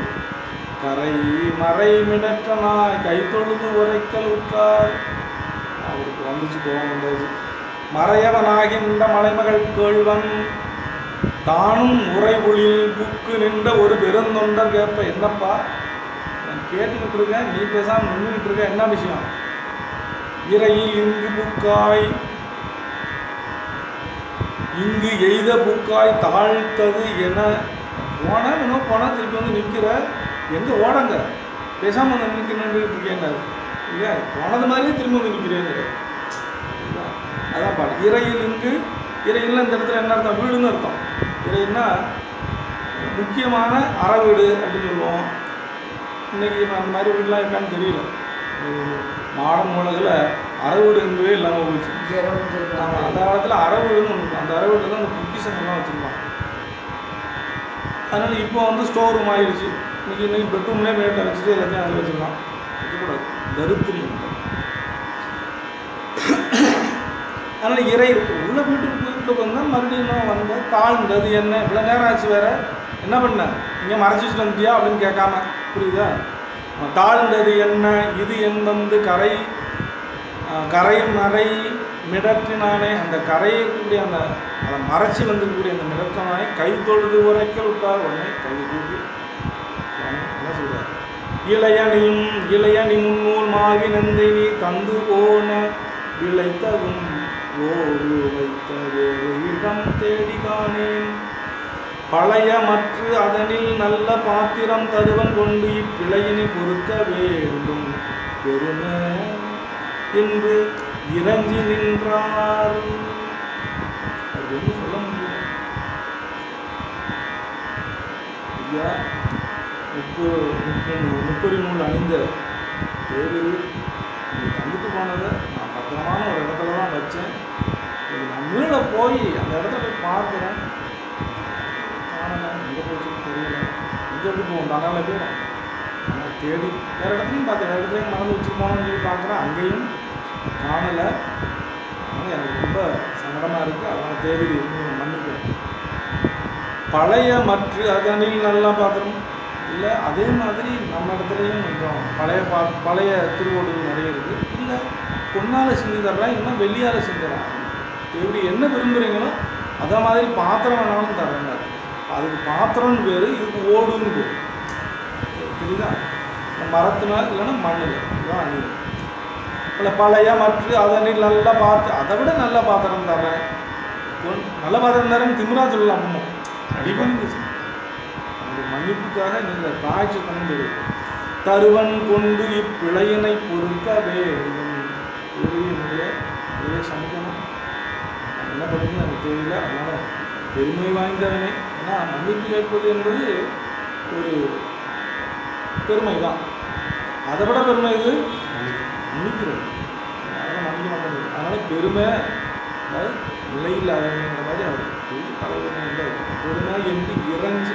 கரை மறை மிடற்றனாய் கை தொழுது உரைக்கல் உற்றார். அவருக்கு வந்துச்சு, கோபம் வந்தது. மறையவனாகின்ற மலைமகள் கேழ்வன் தானும் உரை உளில் புக்கு நின்ற ஒரு பெருந்தொண்டர் கேட்ப. என்னப்பா நான் கேட்டுக்கிட்டு இருக்கேன், நீ பேசாமல் நின்றுக்கிட்டு இருக்க, என்ன விஷயம்? இறையில் இங்கு புக்காய் இங்கு எய்த புக்காய் தாழ்த்தது என. போனா இன்னும் போனால் திருப்பி வந்து நிற்கிற, எங்கே ஓடங்க, பேசாமல் வந்து நின்றுக்கிட்டு இருக்கேன் இல்லையா? போனது மாதிரியே திரும்ப வந்து நிற்கிறேங்கிற. அதான் பாட்டு. இறையில் இங்கு, இறையில் இந்த இடத்துல என்ன அர்த்தம்? வீடுன்னு அர்த்தம். இறைன்னா முக்கியமான அற வீடு அப்படின்னு சொல்லுவோம். இன்றைக்கி அந்த மாதிரி வீடுலாம் இருக்கான்னு தெரியல. மாடம் உலகில் அற வீடு என்பதே இல்லாமல் போச்சு. ஆமாம், அந்த காலத்தில் அற வீடுன்னு ஒன்று இருக்கும். அந்த அற வீட்டில் தான் அந்த பொக்கிஷங்கள்லாம் வச்சுருப்பாங்க. அதனால் இப்போ வந்து ஸ்டோர் ரூம் ஆகிடுச்சு. இன்றைக்கி பெட்ரூம்லேயே மேட்டை வச்சுட்டு எல்லாத்தையும் அதில் வச்சுருக்கலாம். வைக்கக்கூடாது, தரித்திரியம். அதனால் இறை உள்ள வீட்டுக்கு வந்தால் மறுபடியும் வந்த தாழ்ந்தது என்ன, இவ்வளோ நேரம் ஆச்சு வேறு என்ன பண்ண, இங்கே மறைச்சி வச்சுட்டு வந்துட்டியா அப்படின்னு கேட்காம, புரியுதா? தாழ்ந்தது என்ன இது என்பது கரை கரை மறை மிடற்றினானே. அந்த கரையை இருக்கக்கூடிய அந்த அதை மறைச்சி வந்துருக்கக்கூடிய அந்த மிடற்றினானே கை தொழுது உரைக்கல் விட்டார். உடனே கை தூக்கி என்ன சொல்கிறார்? இளையணியும் இளையணி முன்னூல் மாவி நந்தை நீ தந்து போன விளைத்தகும் ஓடு வைத்த வேறு இடம் தேடி காணேன். பழைய மற்ற அதனில் நல்ல பாத்திரம் தருவன் கொண்டு இப்பிழையினை பொறுக்க வேண்டும் பெருமை என்று இறங்கி நின்றார். அது ஒன்றும் சொல்ல முடியல. ஐயா, முப்பொறி நூல் அணிந்த தேவரி நீ தந்துட்டு போனதை நான் பத்திரமான ஒரு இடத்துல தான் வச்சேன். நான் மீள போய் அந்த இடத்துல போய் பார்க்குறேன், காணலை, எங்கே போச்சுன்னு தெரியல. எங்கே எப்படி போவோம், தானால போயிடும். ஆனால் தேடி வேறு இடத்துலையும் பார்த்தேன், வேறு இடத்துலையும் மறந்து வச்சுருப்போம்னு சொல்லி பார்க்குறேன், அங்கேயும் காணலை. அதனால் எனக்கு ரொம்ப சங்கடமாக இருக்குது. அதனால் தேடி மன்னிப்பேன். பழைய மற்ற அதனில் நல்லா பார்க்குறோம் இல்லை, அதே மாதிரி நம்ம இடத்துலையும் கொஞ்சம் பழைய திருவோடுகள் நிறைய இருக்குது. இல்லை பொன்னால் செஞ்சு தர்றேன், இன்னும் வெள்ளியால் செஞ்சுறேன். எப்படி என்ன விரும்புகிறீங்களோ அதை மாதிரி பாத்திரம் வேணாலும் தர்றேங்க. அதுக்கு பாத்திரம்னு பேர், இதுக்கு ஓடுன்னு பேர். தெரியுதா? மரத்தினால் இல்லைன்னா மண்ணில் இதுதான் அணியும். இல்லை பழைய மற்ற அதனில் நல்லா அதை விட நல்ல பாத்திரம் தர்றேன். நல்ல பாத்திரம் தரேன்னு திமுறா சொல்லலாம். அம்மா அடிபணிச்சு அந்த மன்னிப்புக்காக நீங்கள் காய்ச்சத்தனம் தெரியும். தருவன் கொண்டு இப்பிழையினை பொறுக்க வேண்டும். என்னுடைய சமைக்கணும், என்ன பண்ணுறது எனக்கு தெரியல. அதனால் பெருமை வாய்ந்தவனே. ஏன்னா மன்னிப்பு கேட்பது என்பது ஒரு பெருமை தான். அதை விட பெருமை இது மன்னிக்கிறது. அதனால் மன்னிக்க மாட்டேங்குது. அதனால் பெருமை, அதாவது நிலையில்லாதவங்கிற மாதிரி அவர் பெரிய தலைவனை இல்லை. பெருமை என்று இறங்கி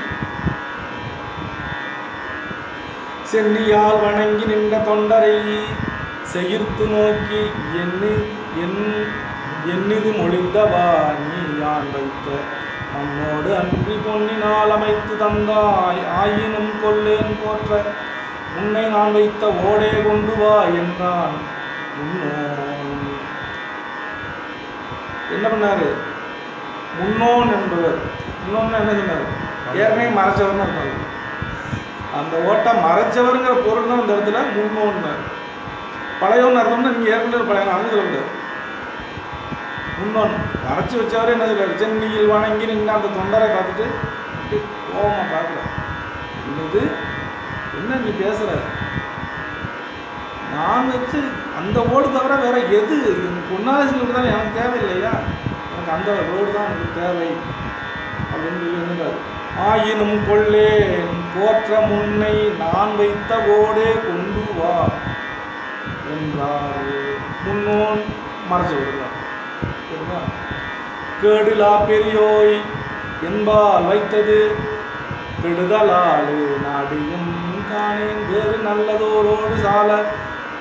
சென்னியால் வணங்கி நின்ற தொண்டரை செயிர்த்து நோக்கி என்னிது மொழிந்தவா நீ யான் வைத்த மண்ணோடு அன்றி பொன்னினால் அமைத்து தந்தாய் ஆயினும் கொல்லேன் போற்ற உன்னை நான் வைத்த ஓடே கொண்டு வா என்றான். முன்னோன் என்ன பண்ணாரு? முன்னோன் என்பவர் முன்னோன்னு என்ன சொன்னார்? ஏற்கனவே மறைச்சவர்னு அர்த்தம். அந்த ஓட்டை மறைச்சவருங்கிற பொருள் தான் அந்த இடத்துல முன்னோன்னு. பழையவன் அர்த்தம்னா நீங்கள் ஏற்கனவே பழைய அங்கே சொல்லக்கூடாது. இன்னொன்று அரைச்சி வச்சவரே என்ன சொல்றாரு, சென்னியில் வணங்கி நின்று அந்த தொண்டரை பார்த்துட்டு கோபமாக பார்க்கல, என்னது என்ன நீ பேசுகிற, நான் வச்சு அந்த ஓடு தவிர வேற எது பொன்னாலை சொல்லிவிட்டு எனக்கு தேவையில்லையா, எனக்கு அந்த ரோடு தான் எனக்கு தேவை அப்படின்னு சொல்லி என்னறாரு, ஆயினும் கொள்ளே போற்ற முன்னை நான் வைத்த ஓடே கொண்டு வா என்றார். முன்னோன் மறைச்சு விடுறார். சரிங்களா? கேடுலா பெரியோய் என்பால் வைத்தது கெடுதலாளு நாடியும் காணேன் வேறு நல்லதோரோடு சால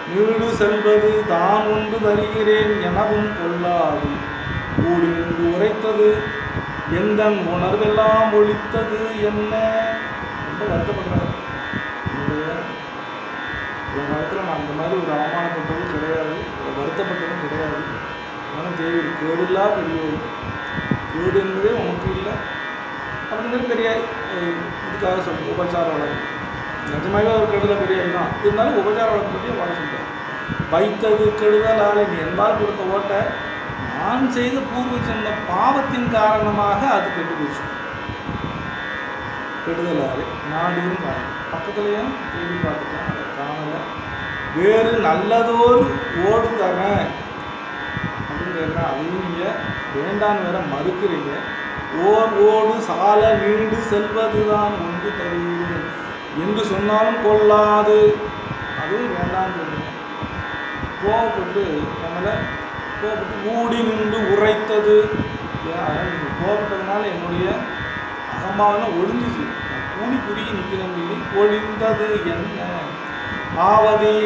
நீடு செல்வது தான் ஒன்று தருகிறேன் எனவும் கொள்ளாது கூடி நின்று உரைத்தது எந்த உணர்வெல்லாம் ஒழித்தது என்ன. ரொம்ப வருத்தப்படுறாரு. என்னுடைய ஒரு காலத்தில் நான் அந்த மாதிரி ஒரு அவமானப்பட்டதும் கிடையாது, ஒரு வருத்தப்பட்டதும் கிடையாது. ஆனால் தேவி கேடுல்லா பெரியோய், கேடு என்பதே உனக்கு இல்லை அப்படிங்கிறது பெரிய இதுக்காக சொல்கிறேன். உபச்சார வழக்கு நிஜமாகவே ஒரு கெடுதல் பெரியாய் தான் இருந்தாலும் உபச்சார வழக்கு பற்றியே வாழ சொல்கிறேன். வைத்தது கெடுதலால் நீ என்பால் கொடுத்த ஓட்டை நான் செய்த பூர்வ சொன்ன பாவத்தின் காரணமாக அது கெட்டு போச்சு. கெடுதலாலே நாடியும் காணும் பக்கத்துலேயே தேடி பார்த்துட்டேன், அதை காணலை. வேறு நல்லதோர் ஓடு தரேன் அப்படின்னு கேட்குறேன், அதையும் நீங்கள் வேண்டான்னு வேற மறுக்கிறீங்க. ஓர் ஓடு சால நீண்டு செல்வதுதான் ஒன்று தருகிறேன் என்று சொன்னாலும் கொள்ளாது, அதுவும் வேண்டான்னு சொல்லுங்க. கோவப்பட்டு நம்மளை கோவப்பட்டு மூடி நின்று உரைத்தது, அதனால் நீங்கள் கோவப்பட்டதுனால என்னுடைய அகம்பாவெல்லாம் ஒழிஞ்சிச்சு, நான் கூடி குறுகி நிற்கிறேன்னு சொல்லி ஒழிந்தது என்ன ஆவதே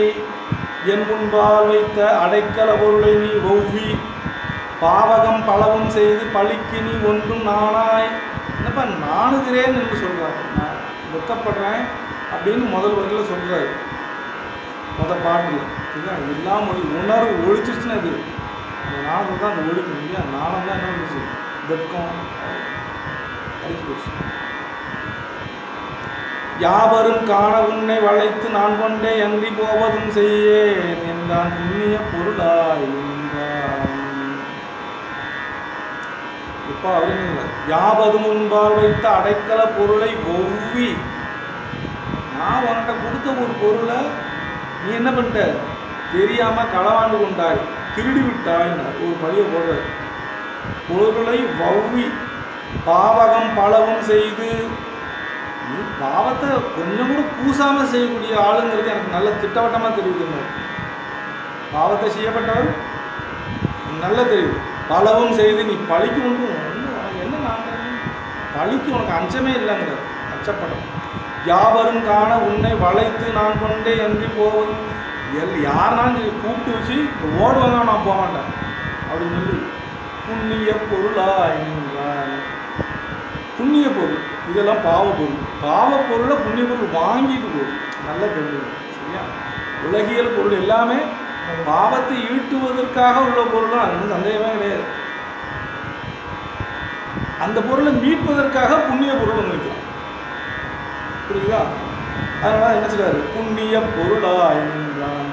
என் முன்பால் வைத்த அடைக்கல பொருளை நீ ஒவ்வி பாவகம் பலவும் செய்து பழிக்கு நீ ஒன்றும் நானாய். என்னப்பா நாணுகிறேன் என்று சொல்கிறார், நான் வெக்கப்படுறேன் அப்படின்னு முதல் வரையில் சொல்கிறாரு முதல் பாட்டில். இதுதான் எல்லாம் உணர்வு ஒழிச்சிருச்சுன்னு அது அந்த நாணம் தான் அந்த ஒழிக்கும் இல்லையா. நாணம் தான் என்ன வந்துச்சு, வெக்கம் அடிச்சு போச்சு. யாவரும் காண உன்னை வளைத்து நான் கொண்டே அன்றி போவதும் செய்யேன் என்றான் புண்ணிய பொருளாய் என்றான். இப்போ அவர் என்ன, யாவதும் முன்பால் வைத்த அடைக்கல பொருளை ஒவ்வி, நான் உன்கிட்ட கொடுத்த ஒரு பொருளை நீ என்ன பண்ணிட்ட, தெரியாமல் களவாண்டு கொண்டாய், திருடி விட்டாயினார். ஒரு பழியை போடுற பொருளை வவ்வி பாவகம் பலவும் செய்து, நீ பாவத்தை கொஞ்சம் கூட பூசாமல் செய்யக்கூடிய ஆளுங்கிறது எனக்கு நல்ல திட்டவட்டமாக தெரியுதுங்க. பாவத்தை செய்யப்பட்டவர் நல்லா தெரியுது. பலவும் செய்து நீ பழிக்கு உண்டு, உனக்கு என்ன நான் பழிக்கு உனக்கு அஞ்சமே இல்லைங்கிறார், அச்சப்படும். யாவரும் காண உன்னை வளைத்து நான் கொண்டே என்று போவதும் யாருனாலும் சரி கூப்பிட்டு வச்சு ஓடுவாங்க, நான் போக மாட்டேன் அப்படின்னு சொல்லி புண்ணிய பொருளாய் நின்றான். புண்ணிய பொருள் இதெல்லாம் பாவ பொருள், பாவ பொருளை புண்ணிய பொருள் வாங்கிட்டு போகுது. நல்ல தெரிஞ்சது சரியா. உலகியல் பொருள் எல்லாமே பாவத்தை ஈட்டுவதற்காக உள்ள பொருளும் அது சந்தேகமே கிடையாது. அந்த பொருளை மீட்பதற்காக புண்ணிய பொருள் ஒன்று வைக்கலாம், புரியுதா. அதனால என்ன சொல்றாரு, புண்ணிய பொருளாய் நின்றான்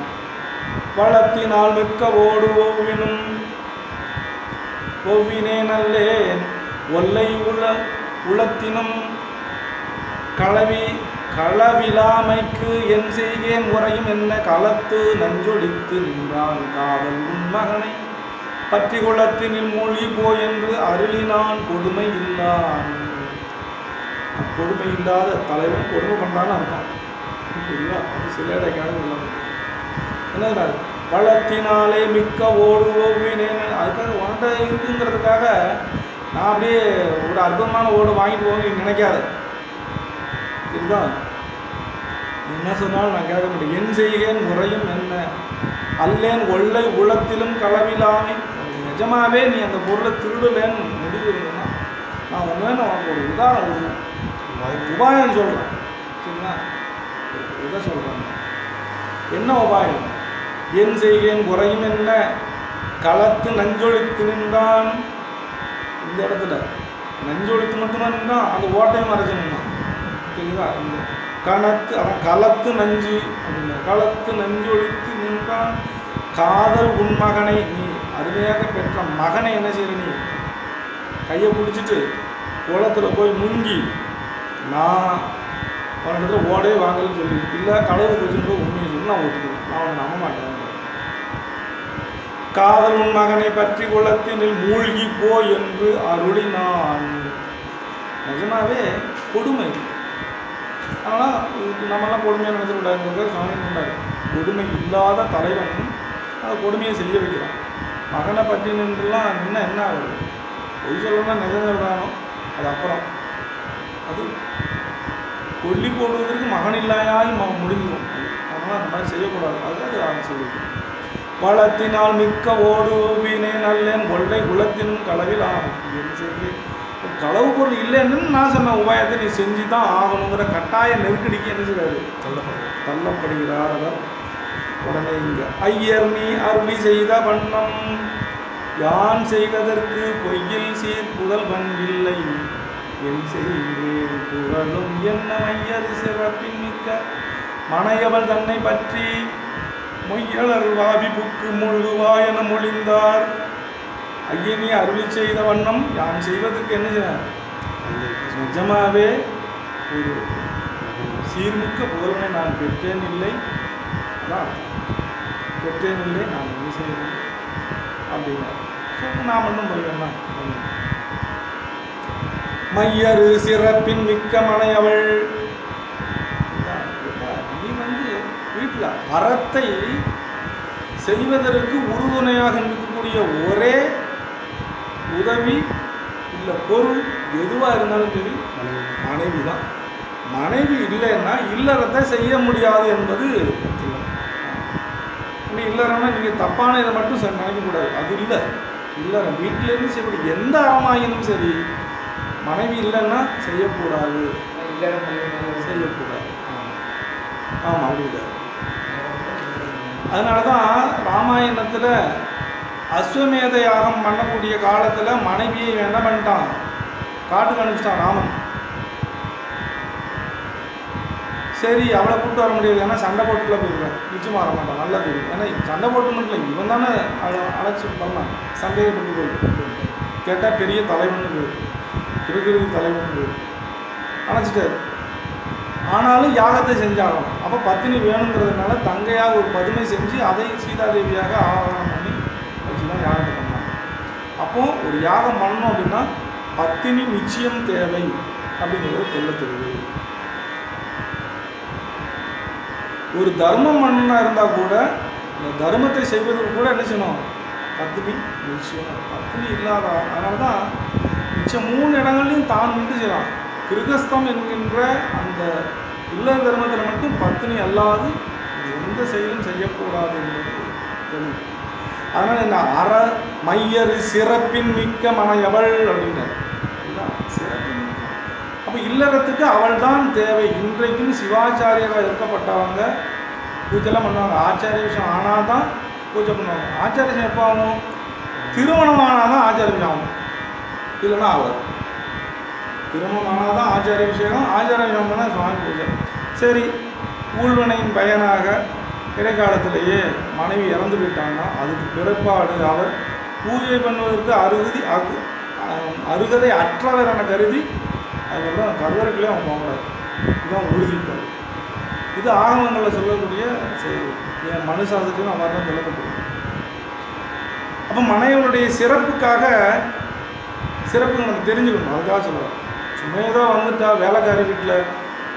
வளத்தினால் மிக்க ஓடு ஒவ்வினும் ஒவ்வினே நல்லேன் ஒல்லை உளத்தினும் களவிலாமைக்கு என் செய்கேன் முறையும் என்ன களத்து நஞ்சொழித்து நின்றான் காவல் உன்மகனை பற்றி குளத்தினில் மொழி போய் என்று அருளினான் கொடுமை இல்லான். கொடுமை இல்லாத தலைவன் கொடுமை பண்ணான்னு அர்த்தம், புரியுதா. அது சில இடைக்காக என்ன வளத்தினாலே மிக்க ஓடு ஒவ்வினேன், அதுக்காக உன்கிட்ட இருக்குங்கிறதுக்காக நான் அப்படியே ஒரு அற்புதமான ஓடு வாங்கிட்டு போக நீ நினைக்காத, சரிதா. என்ன சொன்னாலும் நான் கேட்க மாட்டேன். என் செய்கேன் முறையும் என்ன அல்லேன் ஒல்லை உளத்திலும் களவிலாமை. நிஜமாவே நீ அந்த பொருளை திருடலேன்னு முடிவு இருந்ததுன்னா நான் ஒன்று உனக்கு ஒரு உதாரணம் உபாயம் சொல்கிறேன், சரிங்களா. இதை சொல்கிறேன், என்ன உபாயம். என் செய்கேன் குறையும் என்ன களத்து நஞ்சொழித்து நின்றான். இந்த இடத்துல நஞ்சொழித்து மட்டும்தான் நின்றான், அந்த ஓட்டையும் மறைச்சணும்தான், சரிங்களா. இந்த கணத்து அவன் களத்து நஞ்சு அப்படின்னா களத்து நஞ்சொழித்து நின்றான் காதல் உன் மகனை, நீ அருமையாக பெற்ற மகனை என்ன செய்யற, நீ கையை பிடிச்சிட்டு குளத்தில் போய் முங்கி நான் அவனிடத்துல ஓடே வாங்கலன்னு சொல்லி, இல்லை களவு போச்சுன்னு உண்மையை சொல்லி நான் ஒத்துக்குவேன், நான் அவனை நம்ப மாட்டேன். காதல் உன் மகனை பற்றி குளத்தினில் மூழ்கி போ என்று அருளினான். நிஜமாவே கொடுமை. ஆனால் இதுக்கு நம்மளாம் கொடுமையாக நடத்தக்கூடாதுங்கிறத சுவாமி சொன்னார். கொடுமை இல்லாத தலைவன் அந்த கொடுமையை செய்ய வைக்கிறான். மகனை பற்றி நின்றுலாம் நின்னா என்ன ஆகுது? பொய் சொல்லணும்னா நிஜம் சொல்கிறானோ அது அப்புறம், அது கொல்லி போடுவதற்கு மகன் இல்லாயாய் முடிஞ்சிடும். அதனால் அந்த மாதிரி செய்யக்கூடாது. அது அவன் சொல்லியிருக்கேன். பழத்தினால் மிக்க ஓடுவினை நல்லேன் கொள்ளை குலத்தினும் களவில் என்ன செய்ய, களவு பொருள் இல்லைன்னு நான் சொன்ன உபாயத்தை நீ செஞ்சு தான் ஆகணுங்கிற கட்டாய நெருக்கடிக்கு என்ன செய்வாரு, தள்ளப்படுகிறார் அவர். உடனே இங்க ஐயர் நீ அருளி செய்த வண்ணம் யான் செய்வதற்கு பொய்யில் சீர் புதல்வன் இல்லை, என் செய்வேன் புகழும் என்ன மையர் சிறப்பின் மிக்க மனையவள் தன்னை பற்றி மொய்யலர் வாபிப்புக்கு முழுவா என மொழிந்தார். ஐயனி அருளி செய்த வண்ணம் யான் செய்வதற்கு என்ன செய்ய, நிஜமாவே ஒரு சீர்மிக்க புகழ்வனை நான் பெற்றேன் இல்லை, அதான் பெற்றேன் இல்லை, நான் என்ன செய்யணும் அப்படின்னார். நான் மட்டும் போய்வேன்னா மையரு சிறப்பின் மிக்க மனையவள், நீ வீட்டில் அறத்தை செய்வதற்கு உறுதுணையாக இருக்கக்கூடிய ஒரே உதவி இல்லை பொருள் எதுவாக இருந்தாலும் சரி மனைவி தான். மனைவி இல்லைன்னா இல்லறத்தை செய்ய முடியாது என்பது இல்லறன்னா நீங்கள் தப்பான இதை மட்டும் நினைக்கக்கூடாது. அது இல்லை, இல்லறம் வீட்டிலேருந்து செய்யக்கூடிய எந்த அறமாயினும் சரி மனைவி இல்லைன்னா செய்யக்கூடாது, செய்யக்கூடாது. ஆமாம் அப்படி இல்லை. அதனால தான் ராமாயணத்தில் அஸ்வமேத யாகம் பண்ணக்கூடிய காலத்தில் மனைவியை என்ன பண்ணிட்டான், காட்டுக்கு அனுப்பிச்சிட்டான் ராமன். சரி அவளை கூப்பிட்டு வர முடியாது, ஏன்னா சண்டை போட்டுக்குள்ள போயிருக்கான், நிச்சயமாக வர மாட்டான், நல்லது. ஏன்னா சண்டை போட்டு மட்டும் இல்லை, இவன் தானே அழைச்சி பண்ணலாம், சந்தேகப்பட்டு போய் கேட்டால் பெரிய தலைவன் திருக்கிருதி தலைவன் அழைச்சிட்டாரு. ஆனாலும் யாகத்தை செஞ்சாகணும். அப்போ பத்தினி வேணுங்கிறதுனால தங்கையாக ஒரு பதுமை செஞ்சு அதை சீதாதேவியாக ஆவாகனம் பண்ணி வச்சு தான் யாகத்தை பண்ணாங்க. அப்போது ஒரு யாகம் பண்ணணும் அப்படின்னா பத்தினி நிச்சயம் தேவை அப்படிங்கிறது சொல்ல தெரியுது. ஒரு தர்மம் பண்ணா இருந்தால் கூட இந்த தர்மத்தை செய்வதற்கு கூட என்ன செய்யணும், பத்தினி நிச்சயம். பத்தினி இல்லாத அதனால தான் மிச்சம் 3 இடங்கள்லையும் தான் மட்டும் செய்யலாம். கிருகஸ்தம் என்கின்ற அந்த இல்லற தர்மத்தில் மட்டும் பத்தினி அல்லாது எந்த செயலும் செய்யக்கூடாது என்பது தெளிவு. அதனால் என்ன அற மையர் சிறப்பின் மிக்க மனையவள் அப்படின்னார். சிறப்பின் மிக்க, அப்போ இல்லறத்துக்கு அவள் தான் தேவை. இன்றைக்கும் சிவாச்சாரியராக இருக்கப்பட்டவங்க பூஜைலாம் பண்ணுவாங்க. ஆச்சாரிய விஷயம் ஆனால் தான் பூஜை பண்ணுவாங்க. ஆச்சாரிய விஷயம் எப்போ ஆகும், திருமணம் ஆனால் தான் ஆச்சாரிய விஷயம் ஆகும், இல்லைன்னா ஆகாது. திருமணம் ஆனால் தான் ஆச்சாரிய விஷயம், ஆச்சாரிய விஷயம் பண்ணால் சுவாமி பூஜை. சரி, ஊழ்வினையின் பயனாக இடைக்காலத்திலேயே மனைவி இறந்து போயிட்டாங்கன்னா அதுக்கு பிறப்பாடு அவர் பூஜை பண்ணுவதற்கு அருகதை அற்றவர் என கருதி அதுக்கப்புறம் கருவறைகளே அவங்க போகக்கூடாது. இதுதான் உறுதிப்பாடு. இது ஆகமங்களில் சொல்லக்கூடிய செயல். என் மனு சாஸ்திரத்தையும் அவர் தான் சொல்லப்பட்டிருக்கு. அப்போ மனைவனுடைய சிறப்புக்காக சிறப்பு நமக்கு தெரிஞ்சுக்கணும். அதுக்காக சொல்லுவார். சும்மா ஏதோ வந்துட்டா வேலைக்காரி வீட்டில்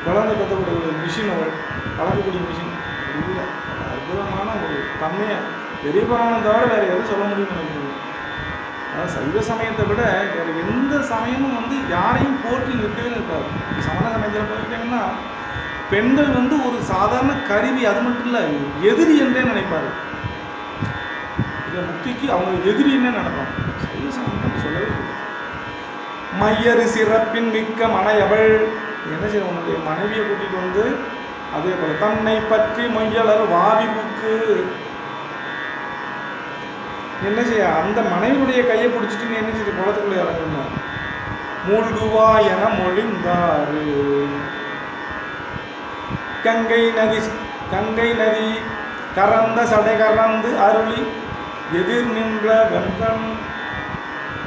குழந்தை பெற்றக்கூடிய மிஷின், அவள் வளர்க்கக்கூடிய மிஷின் இல்லை. அற்புதமான ஒரு தன்மையை பெரிய புராணம் தவிர வேறு எதுவும் சொல்ல முடியும்னு நினைக்கிறேன். அதாவது சைவ சமயத்தை விட வேறு எந்த சமயமும் யாரையும் போற்றி நிற்கவே இருக்காது. சமண சமயத்தில் போயிட்டீங்கன்னா பெண்கள் ஒரு சாதாரண கருவி, அது மட்டும் இல்லை எதிரி என்றே நினைப்பார். இதை முக்திக்கு அவங்க எதிரின்னே நினைப்பாங்க. சைவ சமயம் சொல்லவே இல்லை. மையரு சிறப்பின் மிக்க மனையவள், என்ன செய்ய, உன்னுடைய மனைவியை கூட்டிகிட்டு அதே போல் தன்னை பற்றி மொய்யலர் வாவிப்புக்கு என்ன செய்ய, அந்த மனைவியுடைய கையை பிடிச்சிட்டு நீ என்ன செய்ய குளத்துக்குள்ளே இறங்குன மூழ்குவா என மொழிந்தாரு. கங்கை நதி கறந்த சடை கறந்து அருளி எதிர் நின்ற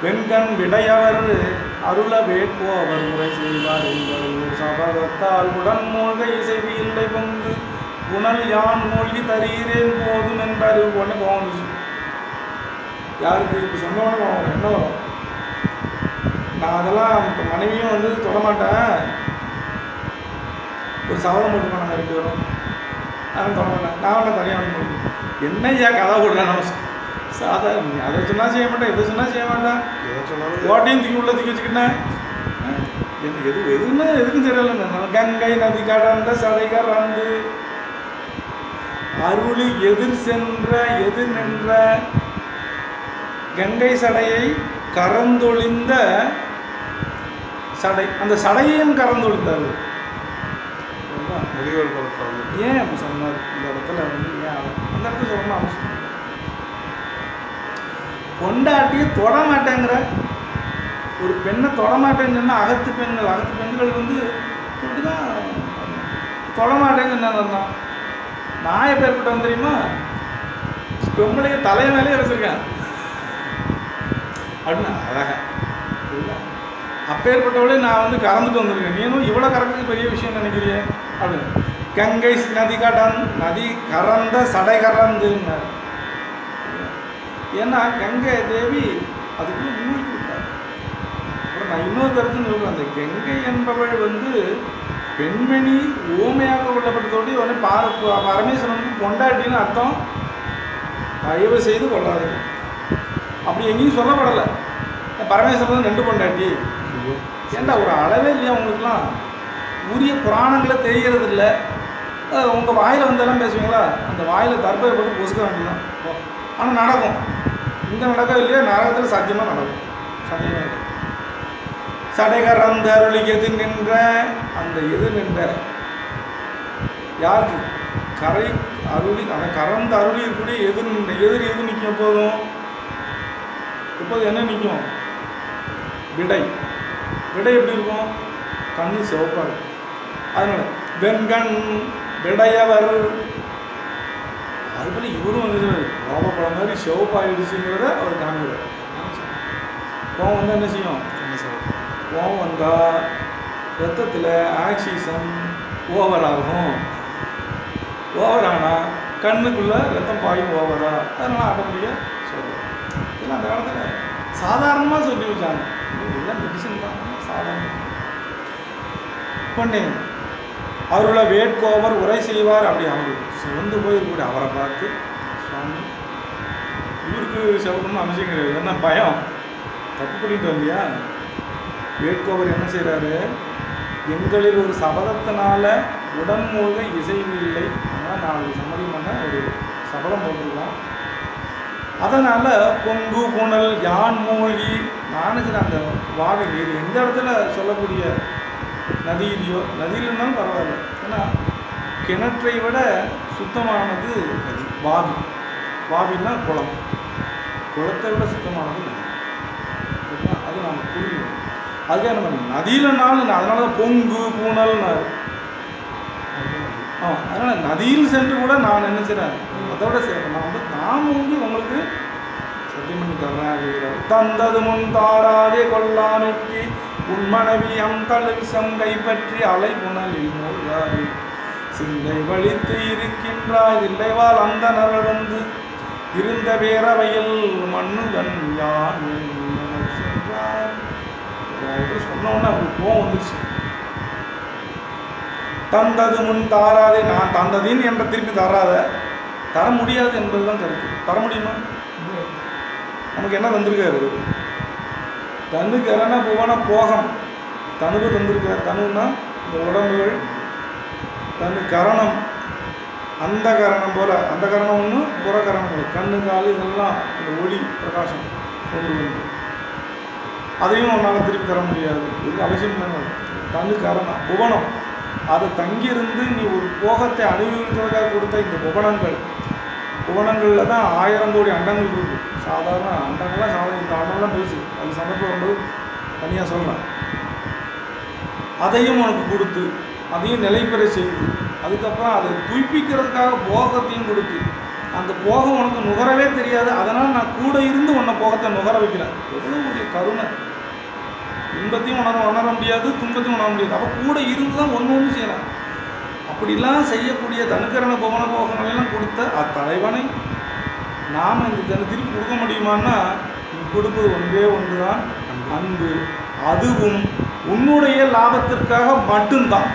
வெண்கண் விடையவர் அருள வேட்போவர் முறை செய்வார் என்பவர் சபதத்தால் உடன் மூழ்க இசைவு இல்லை பங்கு புனல் யான் மூழ்கி தருகிறேன் போதும் என்பார். உடனே போகணுச்சு யாருக்கு இப்போ சொன்னோன்னு போகணும் என்ன வரும்? நான் அதெல்லாம் இப்போ மனைவியும் வந்து தொடமாட்டேன், ஒரு சபதம் போட்டுக்கோ நாங்கள் 2 பேரும், நான் தொடமாட்டேன், நான் வேணா தனியாக முடியும். என்ன ஐயா கதை போடுறேன் நம்ம சாதாரண, நீ அதை சொன்னால் செய்ய மாட்டேன், இதை சொன்னால் செய்ய மாட்டேன், ஓட்டையும் தூக்கி உள்ள தூக்கி வச்சுக்கிட்டேன். எனக்கு எதுன்னா எதுக்கும் தெரியல. கங்கை நதி கடந்த சடை கறந்து அருளி எதிர் நின்ற கங்கை சடையை கறந்தொழிந்த சடை, அந்த சடையையும் கறந்தொழிந்தார். ஏன் அப்படி சொன்னார் இந்த இடத்துல வந்து? ஏன் அந்த இடத்துல சொல்லணும் அவசியம்? கொண்டாட்டியை தொடமாட்டேங்கிற ஒரு பெண்ணை தொடமாட்டேன்னு சொன்னால் அகத்து பெண்கள் வந்து இப்படிதான் தொடமாட்டேன்னு என்ன நான் எப்பேற்பட்டவன் தெரியுமா? பொம்பளைய தலை மேலே வச்சிருக்கேன் அப்படின்னு அழகா அப்பேற்பட்டவளே நான் வந்து கறந்துட்டு வந்திருக்கேன், நீனும் இவ்வளோ கறக்கிறது பெரிய விஷயம் நினைக்கிறிய அப்படின்னு. கங்கை நதி கறந்த சடை கறந்துங்க. ஏன்னா கங்கை தேவி அதுக்குள்ள மூழ்கி விட்டார். அப்புறம் நான் இன்னொரு கருத்து சொல்கிறேன், அந்த கங்கை என்பவள் வந்து பெண்மணி ஊமையாக கொள்ளப்பட்டதோடு உடனே பரமேஸ்வரனுக்கு பொண்டாட்டின்னு அர்த்தம் தயவு செய்து கொள்ளாதீங்க. அப்படி எங்கேயும் சொல்லப்படலை பரமேஸ்வரன் 2 பொண்டாட்டி. ஏன்டா ஒரு அளவே இல்லையா உங்களுக்குலாம்? உரிய புராணங்களை தெரிகிறது இல்லை. உங்கள் வாயில் வந்தெல்லாம் பேசுவீங்களா? அந்த வாயில் தர்பையை போட்டு பொசுக்க வேண்டியதான். ஆனால் நடக்கும். இங்கே நடக்க இல்லையா? நரகத்தில் சத்தியமாக நடக்கும். சத்தியமாக இல்லை. சடைகர் அந்த அருளி எதிர் நின்ற, அந்த எதிர் நின்ற யாருக்கு? கரை அருளி, அந்த கறந்த அருளி இருக்கக்கூடிய எதிர் நின்ற எது நிற்கும் போதும்? இப்போது என்ன நிற்கும்? விடை எப்படி இருக்கும்? கண்ணு சிவப்பாக இருக்கும். அதனால வெண்கண் விடையவர், அதுபோல இவரும் வந்து கோபப்பட மாதிரி சிவப்பாயிடுச்சுங்கிறத அவர் காண்கிறார். கோபம் வந்தால் என்ன செய்யும்? கோபம் வந்தால் ரத்தத்தில் ஆக்சிஜன் ஓவராகும். ஓவரானால் கண்ணுக்குள்ளே ரத்தம் பாயும் ஓவரா, அதனால் ஆட்டோமேட்டிக்காக சொல்லுவோம். இதெல்லாம் அந்த காலத்தில் சாதாரணமாக சொல்லி வச்சாங்க. இதெல்லாம் மெடிசன் தான் சாதாரண. பொண்ணு அவருள்ள வேட்கோவர் உரை செய்வார். அப்படி அவர் சிவந்து போயிருக்கூட அவரை பார்த்து, சுவாமி இவருக்கு சிவக்கணும்னு அவசியம் கிடையாது, என்ன பயம், தப்பு பண்ணிட்டு வந்தியா? வேட்கோவர் என்ன செய்கிறாரு? எங்களில் ஒரு சபதத்தினால உடன்மூழ்க இசைவு இல்லை, ஆனால் நாளைக்கு சம்மதி பண்ண ஒரு சபதம் போட்டிருக்கோம். அதனால் பொங்கு புனல் யான் மூழ்கி, நானுக்கு அந்த வாவி நீர் எந்த இடத்துல சொல்லக்கூடிய நதியிலையோ, நதியில் இருந்தாலும் பரவாயில்ல, ஏன்னா கிணற்றை விட சுத்தமானது நதி. வாவின்னா குளம், குளத்தை விட சுத்தமானது நதி. அது நம்ம புரியும். அதுக்காக நம்ம நதியிலனாலும் அதனால தான் பொங்கு பூனல்னாரு. அதனால் நதியில் சென்று கூட நான் என்ன செய்கிறேன், அதோட செய்கிறேன், நான் வந்து நான் மூங்கி உங்களுக்கு சத்தியம் பண்ணி தர்றேன் அப்படிங்கிறார். தந்தது முன் தாராதே கொல்லாமைக்கு உன் மனைவி அந்தழுவிசம் கைப்பற்றி அலை புனலில் மூழ்காது சிந்தை வலித்து இருக்கின்றாய் இல்லைவால் அந்த நரல் வந்து இருந்த பேரவையில் மண்ணுகன் யான் சென்றார். எப்படி சொன்னோன்னே அவருக்கு கோவம் வந்துச்சு. தந்தது முன் தாராதே, நான் தந்ததின் என்ற திருப்பி தர முடியாது என்பதுதான் கருத்து. தர முடியுமா? நமக்கு என்ன தந்திருக்காரு? தனுக்கரன புவன போகம் தனுவு தந்திருக்கார். தனுன்னா இந்த உடம்புகள், தனு கரணம், அந்த கரணம் போல, அந்த கரணம் ஒன்று, புறக்கரணம் போல, கண்ணு காலு இதெல்லாம் அந்த ஒளி பிரகாசம் கொண்டு வந்து அதையும் உன்னால் திருப்பி தர முடியாது. இதுக்கு அவசியம் இல்லை. தனு கரணம் புவனம், அதை தங்கியிருந்து நீ ஒரு போகத்தை அனுபவிக்கிறதுக்காக கொடுத்த இந்த புவனங்களில் தான் 1000 கோடி அண்டங்கள் இருக்குது. சாதாரண அண்டங்கள்லாம் இந்த அண்டம்லாம் பேசு, அது சந்தர்ப்பம் வரும்போது தனியாக சொல்கிறேன். அதையும் உனக்கு கொடுத்து அதையும் நிலைபெற செய்து அதுக்கப்புறம் அதை துய்ப்பிக்கிறதுக்காக போகத்தையும் கொடுத்து அந்த போகம் உனக்கு நுகரவே தெரியாது, அதனால் நான் கூட இருந்து உன்னை போகத்தை நுகர வைக்கிறேன். எவ்வளோ ஒரு கருணை! இன்பத்தையும் உணர முடியாது, துன்பத்தையும் உணர முடியாது. அப்போ கூட இருந்து தான் ஒன்று செய்யலாம். அப்படிலாம் செய்யக்கூடிய தனுக்கரண புவன போகங்களெல்லாம் கொடுத்த அத்தலைவனை நாம் இந்த தினத்திற்கு கொடுக்க முடியுமான்னா, நீ கொடுப்பது ஒன்றே ஒன்று தான், அன்பு. அதுவும் உன்னுடைய லாபத்திற்காக மட்டும்தான்.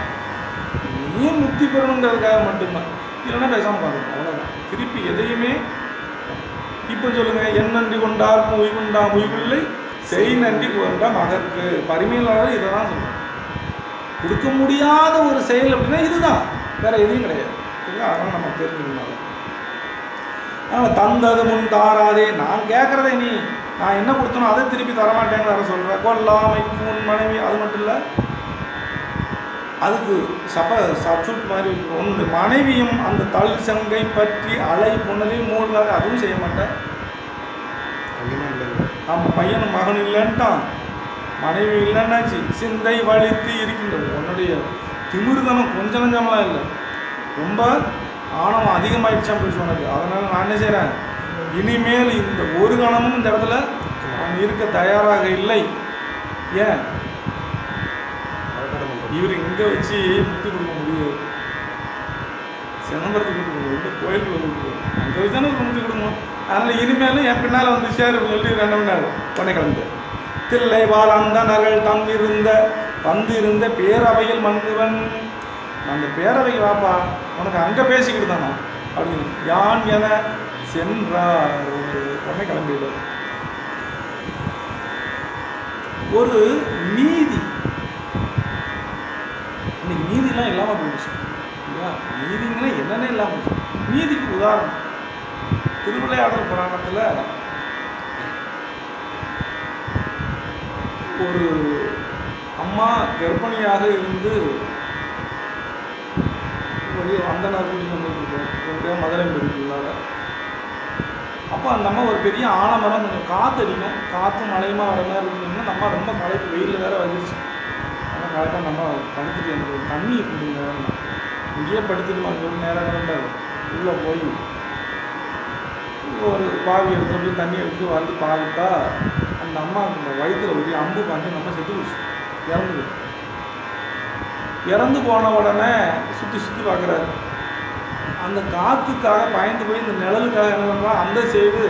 நீ முக்தி பெறணுங்கிறதுக்காக மட்டும்தான். இல்லைன்னா பேசாமல் பார்க்கணும், அவ்வளோதான். திருப்பி எதையுமே இப்போ சொல்லுங்கள், என் நன்றி கொண்டாருக்கும் உய்வுண்டாம் உய்வில்லை, செய் நன்றி கொண்டா மகற்கு. பரிமையிலாளர் இதை தான் சொல்லுவாங்க. கொடுக்க முடியாத ஒரு செயல் அப்படின்னா இதுதான், வேற எதையும் கிடையாது. இல்லை, அதனால் நம்ம தெரிஞ்சுக்கணும். அதனால் தந்தது முன் தாராதே, நான் கேட்குறதே நீ நான் என்ன கொடுத்தனோ அதை திருப்பி தரமாட்டேன்னு வேற சொல்கிறேன். கொல்லாமைக்கு உன் மனைவி, அது மட்டும் இல்லை, அதுக்கு சப்சூட் மாதிரி உன்னுடைய மனைவியும் அந்த தல் சங்கை பற்றி அலை புனலில் மூழ்காக, அதுவும் செய்ய மாட்டேன். ஆமாம், பையனும் மகன் இல்லைன்ட்டான், மனைவி இல்லைன்னாச்சு, சிந்தை வலித்து இருக்கின்றது. உன்னுடைய திமிர்தனம் கொஞ்சம் நஞ்சமெல்லாம் இல்லை, ரொம்ப ஆணவம் அதிகமாகிடுச்சான் போயிடுச்சு உனக்கு. அதனால் நான் என்ன செய்கிறேன், இனிமேல் இந்த ஒரு கணமும் இந்த இடத்துல நான் இருக்க தயாராக இல்லை. ஏன், இவர் இங்கே வச்சு முக்தி கொடுக்க முடியாது, சிதம்பரத்துக்கு கொடுக்க கோயிலுக்குள்ள கொடுக்கணும், அங்கே வச்சு தானே முக்தி கொடுக்கணும். அதனால் இனிமேலும் என் பின்னால் வந்து சேர் சொல்லி 2 மணி நேரம் உடனே கிளம்பு. தில்லை வாழ் அந்தணர்கள் தந்திருந்த பேரவையில் மன்னுவன், அந்த பேரவை வாப்பா உனக்கு அங்கே பேசிக்கிட்டு தானா அப்படின்னு யான் என சென்றார். உடனே கிளம்பிடுவார். ஒரு நீதி, இன்னைக்கு நீதிலாம் இல்லாமல் போயிடுச்சு இல்லையா? நீதிங்களே என்னென்ன இல்லாமல் போச்சு. நீதிக்கு உதாரணம் திருவிளையாடல் புராணத்தில் ஒரு அம்மா கர்ப்பிணியாக இருந்து அந்த நாள் கூட்டிட்டு வந்துருக்கோம் எங்கள் மதுரை பெருக்குள்ளார. அப்போ அந்த அம்மா ஒரு பெரிய ஆலமரம், கொஞ்சம் காற்று அடிக்கும், காற்றும் மழையுமா வர மாதிரி இருந்தீங்கன்னா நம்ம ரொம்ப களைப்பு, வெயில் வேற வந்துருச்சு. ஆனால் களைப்பாக நம்ம படுத்துட்டு எனக்கு ஒரு தண்ணி கொடுங்க, இங்கேயே படுத்துட்டுமா சொல்லி நேரம் உள்ளே போய் ஒரு பாவி இடத்துல போய் தண்ணி எடுத்து வந்து பார்த்தா அந்த அம்மா அந்த வயிற்றில் ஒரு அம்பு பாஞ்சு நம்ம செத்து போச்சு, இறந்து போன உடனே சுற்றி பார்க்குறாரு. அந்த காற்றுக்காக பயந்து போய் இந்த நிழலுக்காக என்ன பண்ணுறான், அந்த சைடு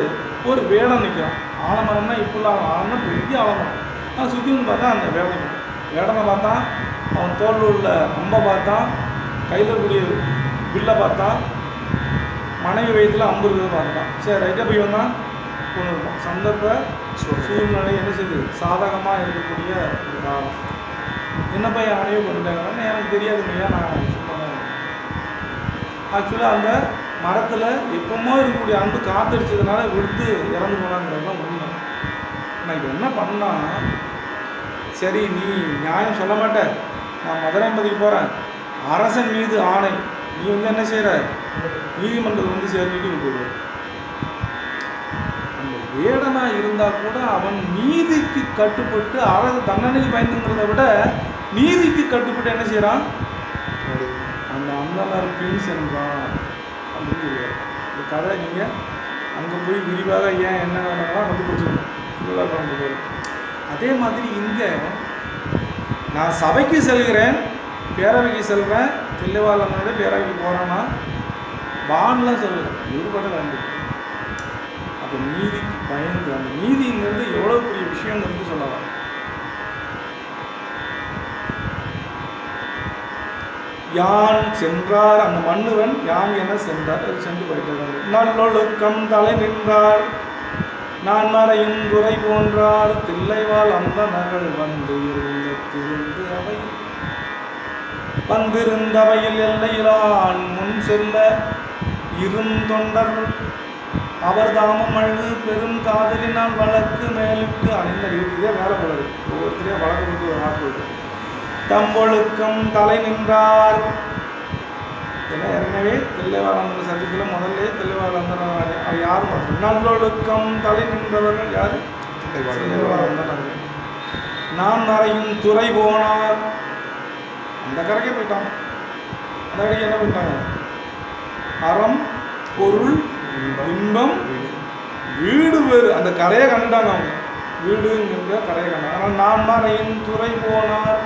ஒரு வேடம் நிற்கிறான். ஆலமரம்னா இப்போல்லாம் ஆலமரம் பெரிய ஆலமரம், ஆனால் சுற்றி வந்து பார்த்தா அந்த வேடம் நிற்கிறான். வேடனை பார்த்தான், அவன் தோளில் உள்ள அம்பை பார்த்தான், கையில் இருக்கக்கூடிய வில்லை பார்த்தான், மனைவி வயிற்றில் அம்பு இருக்கிறது பார்த்தான். சரி ரைட்டாக போய் வந்தான், கொண்டு இருப்பான். சந்தர்ப்ப சூழ்நிலை என்ன செய்யுது, சாதகமாக இருக்கக்கூடிய ஒரு காலம். என்னப்பா என் மனைவி கொண்டுட்டாங்கன்னு எனக்கு தெரியாதுங்கய்யா, நான் சும்மா தான் இருக்கேன். ஆக்சுவலாக அந்த மரத்தில் எப்பவுமோ இருக்கக்கூடிய அன்பு காத்தடிச்சதுனால விடுத்து இறந்து போனாங்கிறதுலாம் உண்மை. நான் இப்போ என்ன பண்ணால், சரி நீ நியாயம் சொல்ல மாட்டேன், நான் மதுரைம்பதிக்கு போகிறேன், அரசன் மீது ஆணை, நீ வந்து என்ன செய்கிற, நீதிமன்றத்தில் வந்து சேர்ந்துட்டு விட்டுவிடுவார். அந்த வேடனாக இருந்தால் கூட அவன் நீதிக்கு கட்டுப்பட்டு அரசு தண்டனைக்கு பயந்துங்கிறத விட நீதிக்கு கட்டுப்பட்டு என்ன செய்கிறான், அந்த அந்தனர் பின் சென்றான் அப்படின்னு சொல்லுவார். இந்த கதை நீங்கள் அங்கே போய் விரிவாக ஏன் என்ன வேணாலும் கண்டுபிடிச்சிடணும், திருவிழா கொண்டு போகிறோம். அதே மாதிரி இங்கே நான் சபைக்கு செல்கிறேன், பேரவைக்கு செல்கிறேன், தில்லைவாழ் பேரவைக்கு போகிறேன்னா பான்லாம் சொல்லலை, ஈடுபாடு வேண்டு. அப்போ நீதிக்கு பயந்து, அந்த நீதிங்கிறது எவ்வளோ பெரிய விஷயங்கிறது சொல்லலாம். யான் சென்றார், அந்த மன்னுவன் யான் என சென்றார், அது சென்று போயிட்டார். நல்லொழுக்கம் தலை நின்றார், நான் மறையும் துறை போன்றார், தில்லைவாழ் அந்த நகல் வந்து வந்திருந்தவையில் எல்லையிலான் முன் செல்ல இருந்தொண்டர் அவர் தாமம் அழகு பெரும் காதலினால் வழக்கு மேலுக்கு அணிந்த இதே வேலை போடுது. ஒவ்வொருத்தரையும் வழக்கு கொண்டு ஒரு ஆட்கள் தம்பொழுக்கம் தலை நின்றார். ஏன்னா ஏற்கனவே தில்லைவாழ் சத்தியத்தில் முதல்ல தில்லைவாழ் அந்த யாரும் பார்த்து நல்லொழுக்கம் தலை நின்றவர்கள் யார், தில்லைவாழ். நான் மறையும் துறை போனார், அந்த கரைக்கே போயிட்டான். அந்த கடைக்கு என்ன பண்ணிட்டாங்க? அறம், பொருள், இன்பம், வீடு வேறு. அந்த கரையை கண்டுட்டாங்க அவங்க. வீடுங்கிற கரையை கண்டாங்க. ஆனால் நான் மறையின் துறை போனார்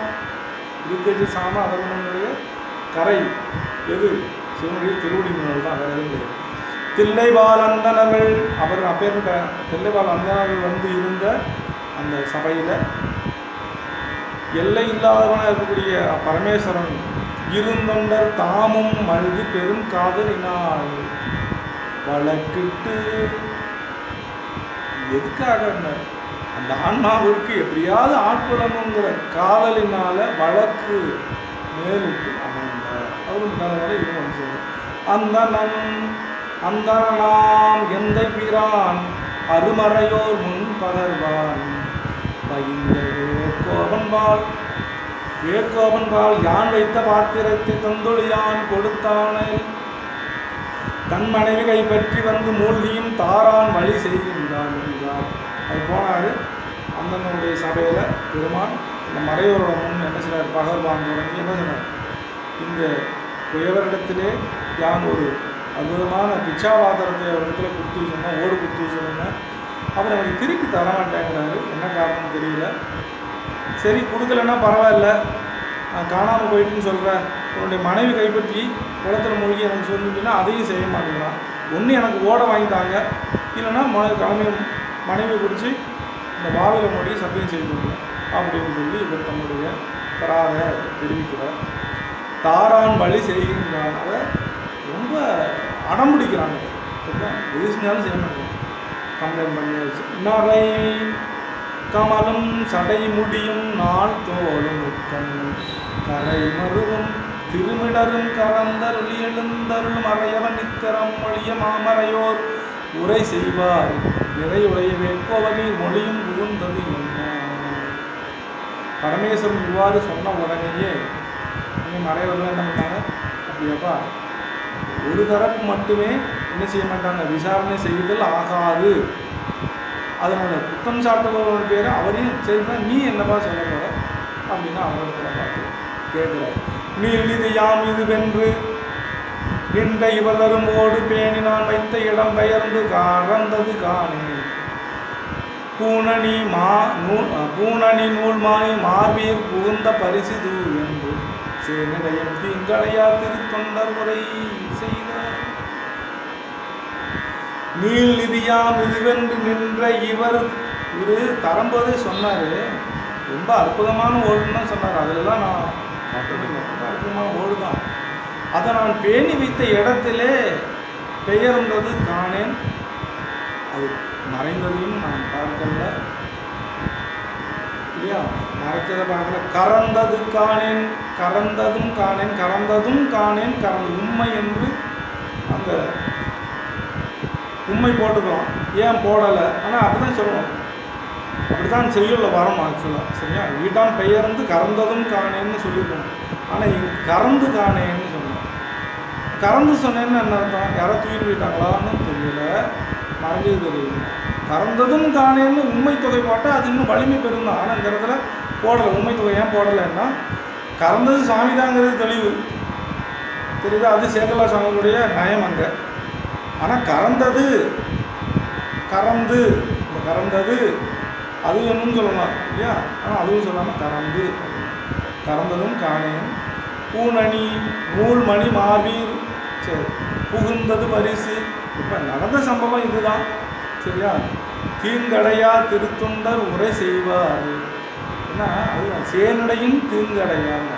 இருக்கஜி சாம அதனுடைய கரை எது? சிவனுடைய திருவடி முன்னால் தான், வேறு எதுவும் கிடையாது. தில்லைவாழ் அந்தனர்கள், அவர் அப்பேற்பட்ட தில்லைவாழ் அந்தனர்கள் வந்து இருந்த அந்த சபையில் எல்லை இல்லாதவனாக இருக்கக்கூடிய பரமேஸ்வரன் இருந்தொண்டர் தாமும் மல்கி பெரும் காதலினால் வழக்கிட்டு. எதுக்காக அந்த ஆன்மாவிற்கு எப்படியாவது ஆட்கொள்ளணுங்கிற காதலினால வழக்கு மேலிட்டு அமைந்தார். அவரும் காதலால் இதுவும் வந்து அந்த நாம் எந்தை பிரான் அருமறையோர் முன் பகர்வான் பகிர்ந்த வேட்கோபன்பால் யான் வைத்த பாத்திரத்தை தந்தொழியான் கொடுத்தானே தன் மனைவி கைப்பற்றி வந்து மூழ்கியும் தாரான் வழி செய்கின்றான் என்றார். அது போனார். அந்தனுடைய சபையில் பெருமான் இந்த மறையோரோட முன் என்ன செய்றார்? பகர்வான் தொடங்கி என்ன சொன்னார்? இந்த குயவரிடத்திலே யான் ஒரு அற்புதமான பிச்சாபாத்திரத்தை அவரிடத்துல கொடுத்து வச்சுருந்தேன், ஓடு கொடுத்து வச்சுருந்தேன். அவர் எனக்கு திருப்பி தரமாட்டேங்கிறாரு. என்ன காரணம்னு தெரியல. சரி, கொடுக்கலன்னா பரவாயில்ல, நான் காணாமல் போயிட்டுன்னு சொல்கிறேன். உன்னுடைய மனைவி கைப்பற்றி குளத்தில் மூழ்கி எனக்கு சொல்லிட்டுன்னா அதையும் செய்ய மாட்டேங்கிறான். ஒன்று எனக்கு ஓட வாங்கித்தாங்க, இல்லைன்னா மனைவியை பிடிச்சி இந்த வாவில மூழ்கி சத்தியம் செய்து அப்படின்னு சொல்லி இவர் தன்னுடைய தராத தெரிவிக்கிறார். தாரான் வழி செய்கின்றான். அதை ரொம்ப அடம்பிடிக்கிறாங்க. எது செஞ்சாலும் செய்ய மாட்டேன், கம்ப்ளைண்ட் பண்ணியாச்சு. நரை கமலும் சடை முடியும் நாள் தோளும் உட்கண் கரை மருவும் திருமிடரும் கரந்தருளி எழுந்தருளும் அறையவன் நித்தரம் மொழிய மாமறையோர் உரை செய்வார் நிறையுடைய வேட்கோவனில் மொழியும் புகுந்தது என்ன. பரமேஸ்வரன் இவ்வாறு சொன்ன உடனேயே மறையவர்கள் என்ன பண்ணாங்க? அப்படியாப்பா, ஒரு தரப்பு மட்டுமே என்ன செய்ய மாட்டாங்க? விசாரணை செய்தல் ஆகாது. அதனால குற்றம் சாட்டுபவரோட பேர் அவரையும் சரிப்பா, நீ என்னப்பா சொல்ல போற அப்படின்னா அவர்களை பார்த்து கேட்குறாரு. நீர் இது யாம் இது வென்று நின்ற இவதரும் ஓடு பேணி நான் வைத்த இடம் பெயர்ந்து கறந்தது காணேன் பூணனி நூல்மாய் மார்பீர் புகுந்த பரிசிது என்று சேனடையும் தீங்களையா திருத்தொண்டர் உரை செய்தார். நீள் நிதியாம் இதுவென்று நின்ற இவர் தரும்போதே சொன்னார். ரொம்ப அற்புதமான ஓடுன்னு சொன்னார். அதிலெல்லாம் நான் காட்டுறதில்லை, ரொம்ப அற்புதமான ஓடு தான். அதை நான் பேணி வைத்த இடத்திலே பெயர்ந்தது காணேன். அது மறைந்ததையும் நான் பார்க்கல இல்லையா? மறைச்சதை பார்க்கல. கறந்தது காணேன், கறந்ததும் காணேன், கறந்ததும் காணேன், கறந்து உண்மை என்று அந்த உண்மை போட்டுக்கலாம். ஏன் போடலை? ஆனால் அப்படிதான் சொல்லணும். அப்படிதான் செய்யுள்ள வரும் ஆக்சுவலாக. சரியா? இடம் பெயர்ந்து கறந்ததும் காணேன்னு சொல்லியிருக்கணும். ஆனால் இங்கே கறந்து காணேன்னு சொன்னேன். கறந்து சொன்னேன்னு என்ன அர்த்தம்? யாரோ தூக்கி போயிட்டாங்களான்னு தெரியல, மறைஞ்சது தெரியல. கறந்ததும் காணேன்னு உண்மை தொகை போட்டால் அது இன்னும் வலிமை பெறும் தான். ஆனால் இந்த இடத்துல போடலை. உண்மை தொகை ஏன் போடலைன்னா, கறந்தது சாமி தாங்கிறது தெளிவு தெரியுதா? அது சேகலா சாமியுடைய நயம் அங்கே. ஆனால் கறந்தது கறந்து இந்த கறந்தது அது என்னன்னு சொல்லலாம் இல்லையா? ஆனால் அதுவும் சொல்லாமல் கறந்து கறந்ததும் காணேன் பூணனி நூல்மணி மாவீர் சரி புகுந்தது பரிசு. இப்போ நடந்த சம்பவம் இதுதான். சரியா? தீங்கடையா திருத்தொண்டர் உரை செய்வார். ஏன்னா அதுதான் சேனடையும் தீங்கடையாங்க.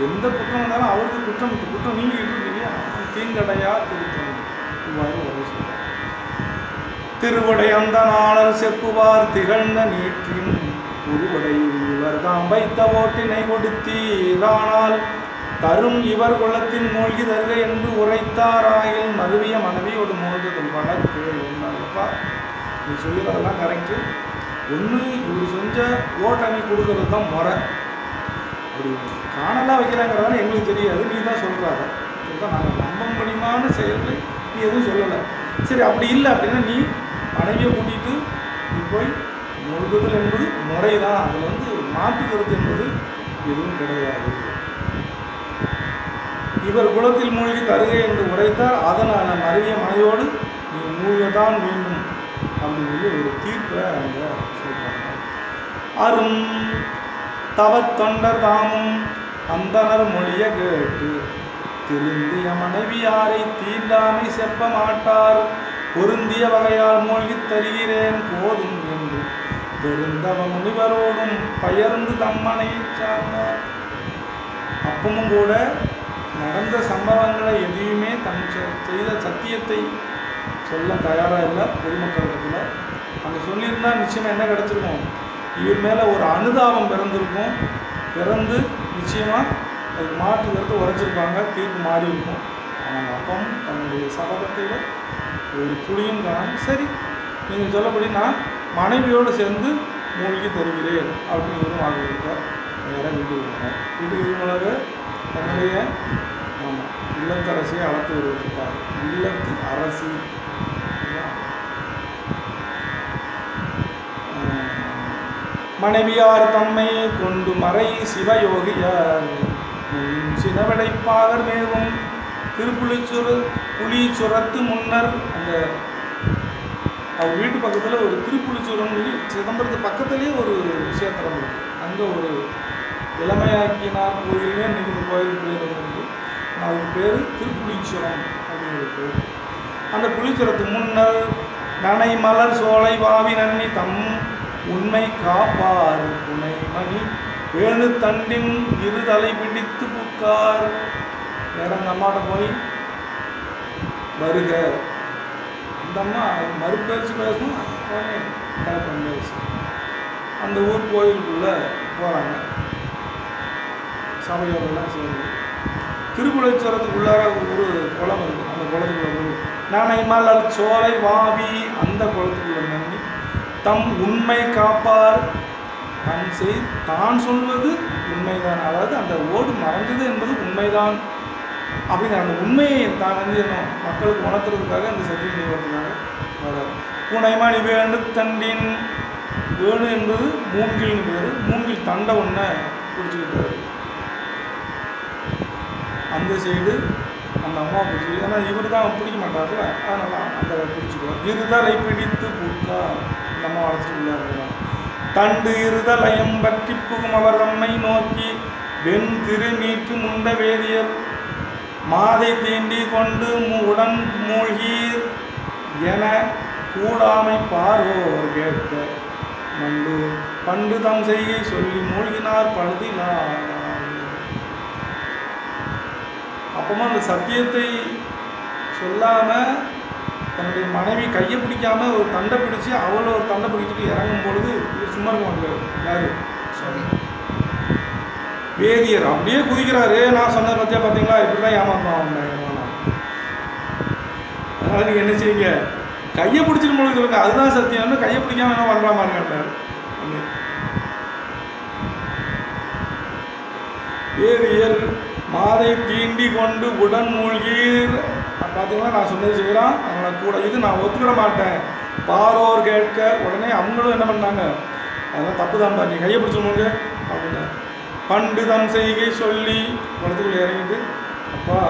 எந்த குற்றம் வந்தாலும் அவருக்கு குற்றம் நீங்கிட்டு இருக்கு இல்லையா? தீங்கடையா திருத்தொண்டர் இவ்வாறு உரை செய்வார். திருவடை அந்த நாளர் செப்புவார் திகழ்ந்த நீற்றின் உருவடை இவர் தாம் வைத்த ஓட்டினை கொடுத்தீரானால் தரும் இவர் குளத்தின் மூழ்கி தருக என்று உரைத்தாராயில் மருவிய மனைவியோடு மூழ்குதல் வழக்கு. என்னப்பா நீ சொல்கிறதெல்லாம் கரெக்டு. ஒன்று இப்படி செஞ்ச ஓட்டணி கொடுக்கறது தான் முறை. அப்படி காணலாம் வைக்கிறாங்கிறதால எங்களுக்கு தெரியாது, நீ தான் சொல்கிறாங்க. இதுதான் நாங்கள் நம்பம்படிமான செயல்களை நீ எதுவும் சொல்லலை. சரி, அப்படி இல்லை அப்படின்னா நீ மனைவியை கூட்டிகிட்டு நீ போய் முழுகுதல் என்பது முறை தான். அதில் மாற்று கருத்து என்பது எதுவும் கிடையாது. இவர் குளத்தில் மூழ்கி தருக என்று உரைத்தார். அதனால் மருவிய மனையோடு நீ மூழ்கத்தான் வேண்டும் அப்படின்னு சொல்லி ஒரு தீர்ப்பை அவங்க சொல்றாங்க. அரும் தவத்தொண்டர் தாமும் அந்தனர் மொழிய கேட்டு திருந்திய மனைவியாரை தீண்டாமை செப்ப மாட்டார். பொருந்திய வகையால் மூழ்கித் தருகிறேன் போதும் என்று பெருந்தவ முனிவரோடும் பயர்ந்து தம்மனையை சார்ந்தார். அப்பமும் கூட நடந்த சம்பவங்களை எதையுமே செய்த சத்தியத்தை சொல்ல தயாராக இல்லை பொதுமக்களிடத்தில். அங்கே சொல்லியிருந்தா நிச்சயமாக என்ன கிடச்சிருக்கும், இவர் மேலே ஒரு அனுதாபம் பிறந்திருக்கும். பிறந்து நிச்சயமாக அதுக்கு மாற்று கருத்து உரைச்சிருப்பாங்க, தீர்ப்பு மாறி இருக்கும். அவங்க அப்பவும் தன்னுடைய சபதத்தில் ஒரு புளியும் காணும். சரி, நீங்கள் சொல்லபடி நான் மனைவியோடு சேர்ந்து மூழ்கி தருகிறேன் அப்படின்னு இவரும் வாக்கு கொடுத்தார். நேராக வீட்டுக்கு போனார். வீட்டுக்கு போனது தன்னுடைய இல்லத்தரசியை அழைத்து வருவதற்காக. இல்லத்து அரசி மனைவியார் தம்மை கொண்டு மறை சிவயோகியார் சினவடைப்பாகர் மேவும் புலிச்சுரத்து முன்னர் அந்த அவர் வீட்டு பக்கத்தில் ஒரு திருப்புலிச்சுரம் சிதம்பரத்து பக்கத்துலேயே ஒரு கஷேத்திரம் இருக்குது. அங்கே ஒரு இளமையாக்கினார் கோயில்னே இன்றைக்கி இந்த கோயில் பேர் வந்து அதுக்கு பேர் திருப்புலிச்சுரம் அப்படிங்கிற பேர். அந்த புலிச்சுரத்து முன்னர் நனை மலர் சோலை வாவி நன்னி தம் உண்மை காப்பார் புனை மணி வேணு தண்டின் இருதலை பிடித்து புக்கார். நேரம் அந்த அம்மாட்ட போய் வருக, அந்த அம்மா மறுபேச்சு பேசணும். உடனே கலப்பம் பேசு. அந்த ஊர் கோயிலுக்குள்ளே போகிறாங்க சபையோரெல்லாம் சேர்ந்து. திருப்புலிச்சுரத்துக்குள்ளார ஒரு குளம் இருக்குது. அந்த குளத்துக்குள்ள போய் நானை மலர் சோலை வாவி அந்த குளத்துக்குள்ள நம்பி தம் உண்மை காப்பார். தான் சொல்வது உண்மைதான், அதாவது அந்த ஓடு மறைஞ்சது என்பது உண்மைதான் அப்படிங்கிற அந்த உண்மையை தான் வந்து என்ன மக்களுக்கு உணர்த்துறதுக்காக அந்த சத்தியம் செய்வதற்காக வராது. புனைமணி வேணு தண்டின் வேணு என்பது மூங்கில்னு பேர். மூங்கில் தண்டை ஒன்றை பிடிச்சிக்கிட்டாரு. அந்த சைடு அந்த அம்மா பிடிச்சி, ஏன்னா இவர் தான் பிடிக்க மாட்டார்ல, அதனால் அந்த பிடிச்சிக்குவார். இருதலை பிடித்து பூக்கா இந்த அம்மா வளர்ச்சிட்டு உள்ளார். தண்டு இருதலயம் பற்றி புகும் அவர் தம்மை நோக்கி வெண் திரு நீற்று முண்ட வேதியர் மாதை தீண்டி கொண்டு உடன் மூழ்கீர் என கூடாமை பார்வோர் கேட்க மண்டு பண்டு தம் செய்கை சொல்லி மூழ்கினார் பழுதினார். அப்பமா அந்த சத்தியத்தை சொல்லாமல் தன்னுடைய மனைவி கையை பிடிக்காம ஒரு தண்டை பிடிச்சி அவளை ஒரு தண்டை பிடிச்சிட்டு இறங்கும் பொழுது இவர் சும்மா இருக்க மாட்டார். யாரு? வேதியர் அப்படியே குதிக்கிறாரு. நான் சொன்னதை பற்றியா பார்த்தீங்களா, இப்படி தான் ஏமாத்தான் ஏமானா. அதனால் நீங்கள் என்ன செய்யுங்க, கையை பிடிச்சிட்டு பொழுது சொல்லுங்க, அதுதான் சத்தியம். கையை பிடிக்காம என்ன பண்ணுற மாதிரி கேட்டார். வேதியர் மாதை தீண்டி கொண்டு உடன் மூழ்கீர். பார்த்தீங்கன்னா நான் சொன்னது செய்கிறான், அதனால் கூட இது நான் ஒத்துக்கிட மாட்டேன் பாரோர் கேட்க. உடனே அவங்களும் என்ன பண்ணாங்க, அதெல்லாம் தப்பு தான்ப்பா, நீ கையை பிடிச்சவங்க அப்படின்னா பண்டு தம் செய்கை சொல்லி குளத்துக்குள்ளே இறங்கிட்டு, அப்பா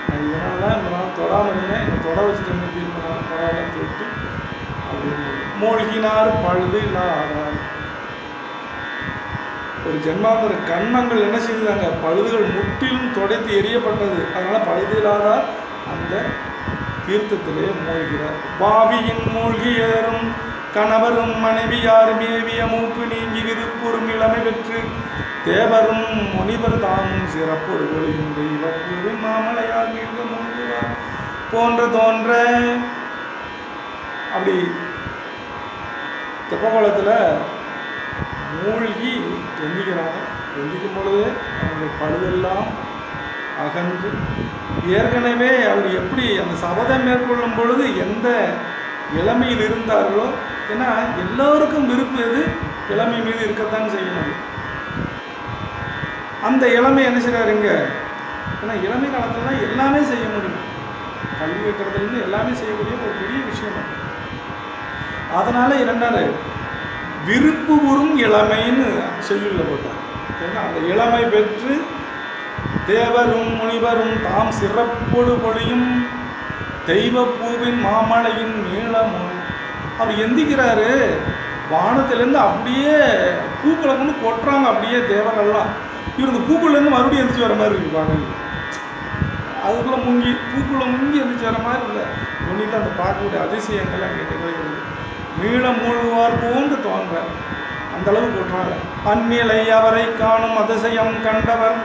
நான் இதனால தான் இந்த நாள் தொடாமல் இருந்தேன், என்னை தொட வச்சுட்டு தீர்ப்பு பரவாயில்ல தொட்டு அப்படின்னு மூழ்கினார் பழுது இல்லாதார். ஒரு ஜென்மாந்தர கண்மங்கள் என்ன செய்தாங்க, பழுதுகள் முற்றிலும் தொடைத்து எரியப்பட்டது. அதனால் பழுது இல்லாதார் அந்த தீர்த்தத்திலே மூழ்கிறார். பாவியின் மூழ்கி ஏறும் கணவரும் மனைவியார் மேவிய மூப்பு நீங்கி விருப்புறும் இளமை பெற்று தேவரும் முனிவர் தாமும் சிறப்பொரு ஒளியும் தெய்வப்பூரும் மாமலையார் மீண்டு மூழ்குவார் போன்ற தோன்ற. அப்படி தெப்பகுளத்தில் மூழ்கி எந்திக்கிறாங்க. எந்திக்கும் பொழுது அவங்களுடைய பழுதெல்லாம் அகன்று, ஏற்கனவே அவர் எப்படி அந்த சபதம் மேற்கொள்ளும் பொழுது எந்த இளமையில் இருந்தார்களோ, ஏன்னா எல்லோருக்கும் விருப்பம் எது, இளமை மீது இருக்கத்தான் செய்யணும். அந்த இளமை என்ன செய்கிறாருங்க, ஏன்னா இளமை காலத்தில் தான் எல்லாமே செய்ய முடியும். கல்வி வைக்கிறதுலேருந்து எல்லாமே செய்யக்கூடிய ஒரு பெரிய விஷயம். அதனால் என்னென்ன விருப்புறும் இளமைன்னு செய்யுள்ள போட்டார். ஏன்னா அந்த இளமை பெற்று தேவரும் முனிவரும் தாம் சிறப்பொடு பொழியும் தெய்வ பூவின் மாமலையின் நீளமும். அவர் எந்திக்கிறாரு, வானத்திலேருந்து அப்படியே பூக்களை கொண்டு கொட்டுறாங்க, அப்படியே தேவரெல்லாம். இவர் இந்த பூக்குள்ளேருந்து மறுபடியும் எந்திரிச்சு வர மாதிரி இருக்கு பார்க்க. அதுக்குள்ளே முங்கி பூக்குள்ளே முங்கி எந்திரிச்சு வர மாதிரி இல்லை. துணியில் அந்த பார்க்கக்கூடிய அதிசயங்கள் அங்கே நிகழ்கிறது. மீள மூழ்குவார் போன்று தோன்ற அந்த அளவு கொட்டுறாங்க. அந்நிலை அவரை காணும் அதிசயம் கண்டவர்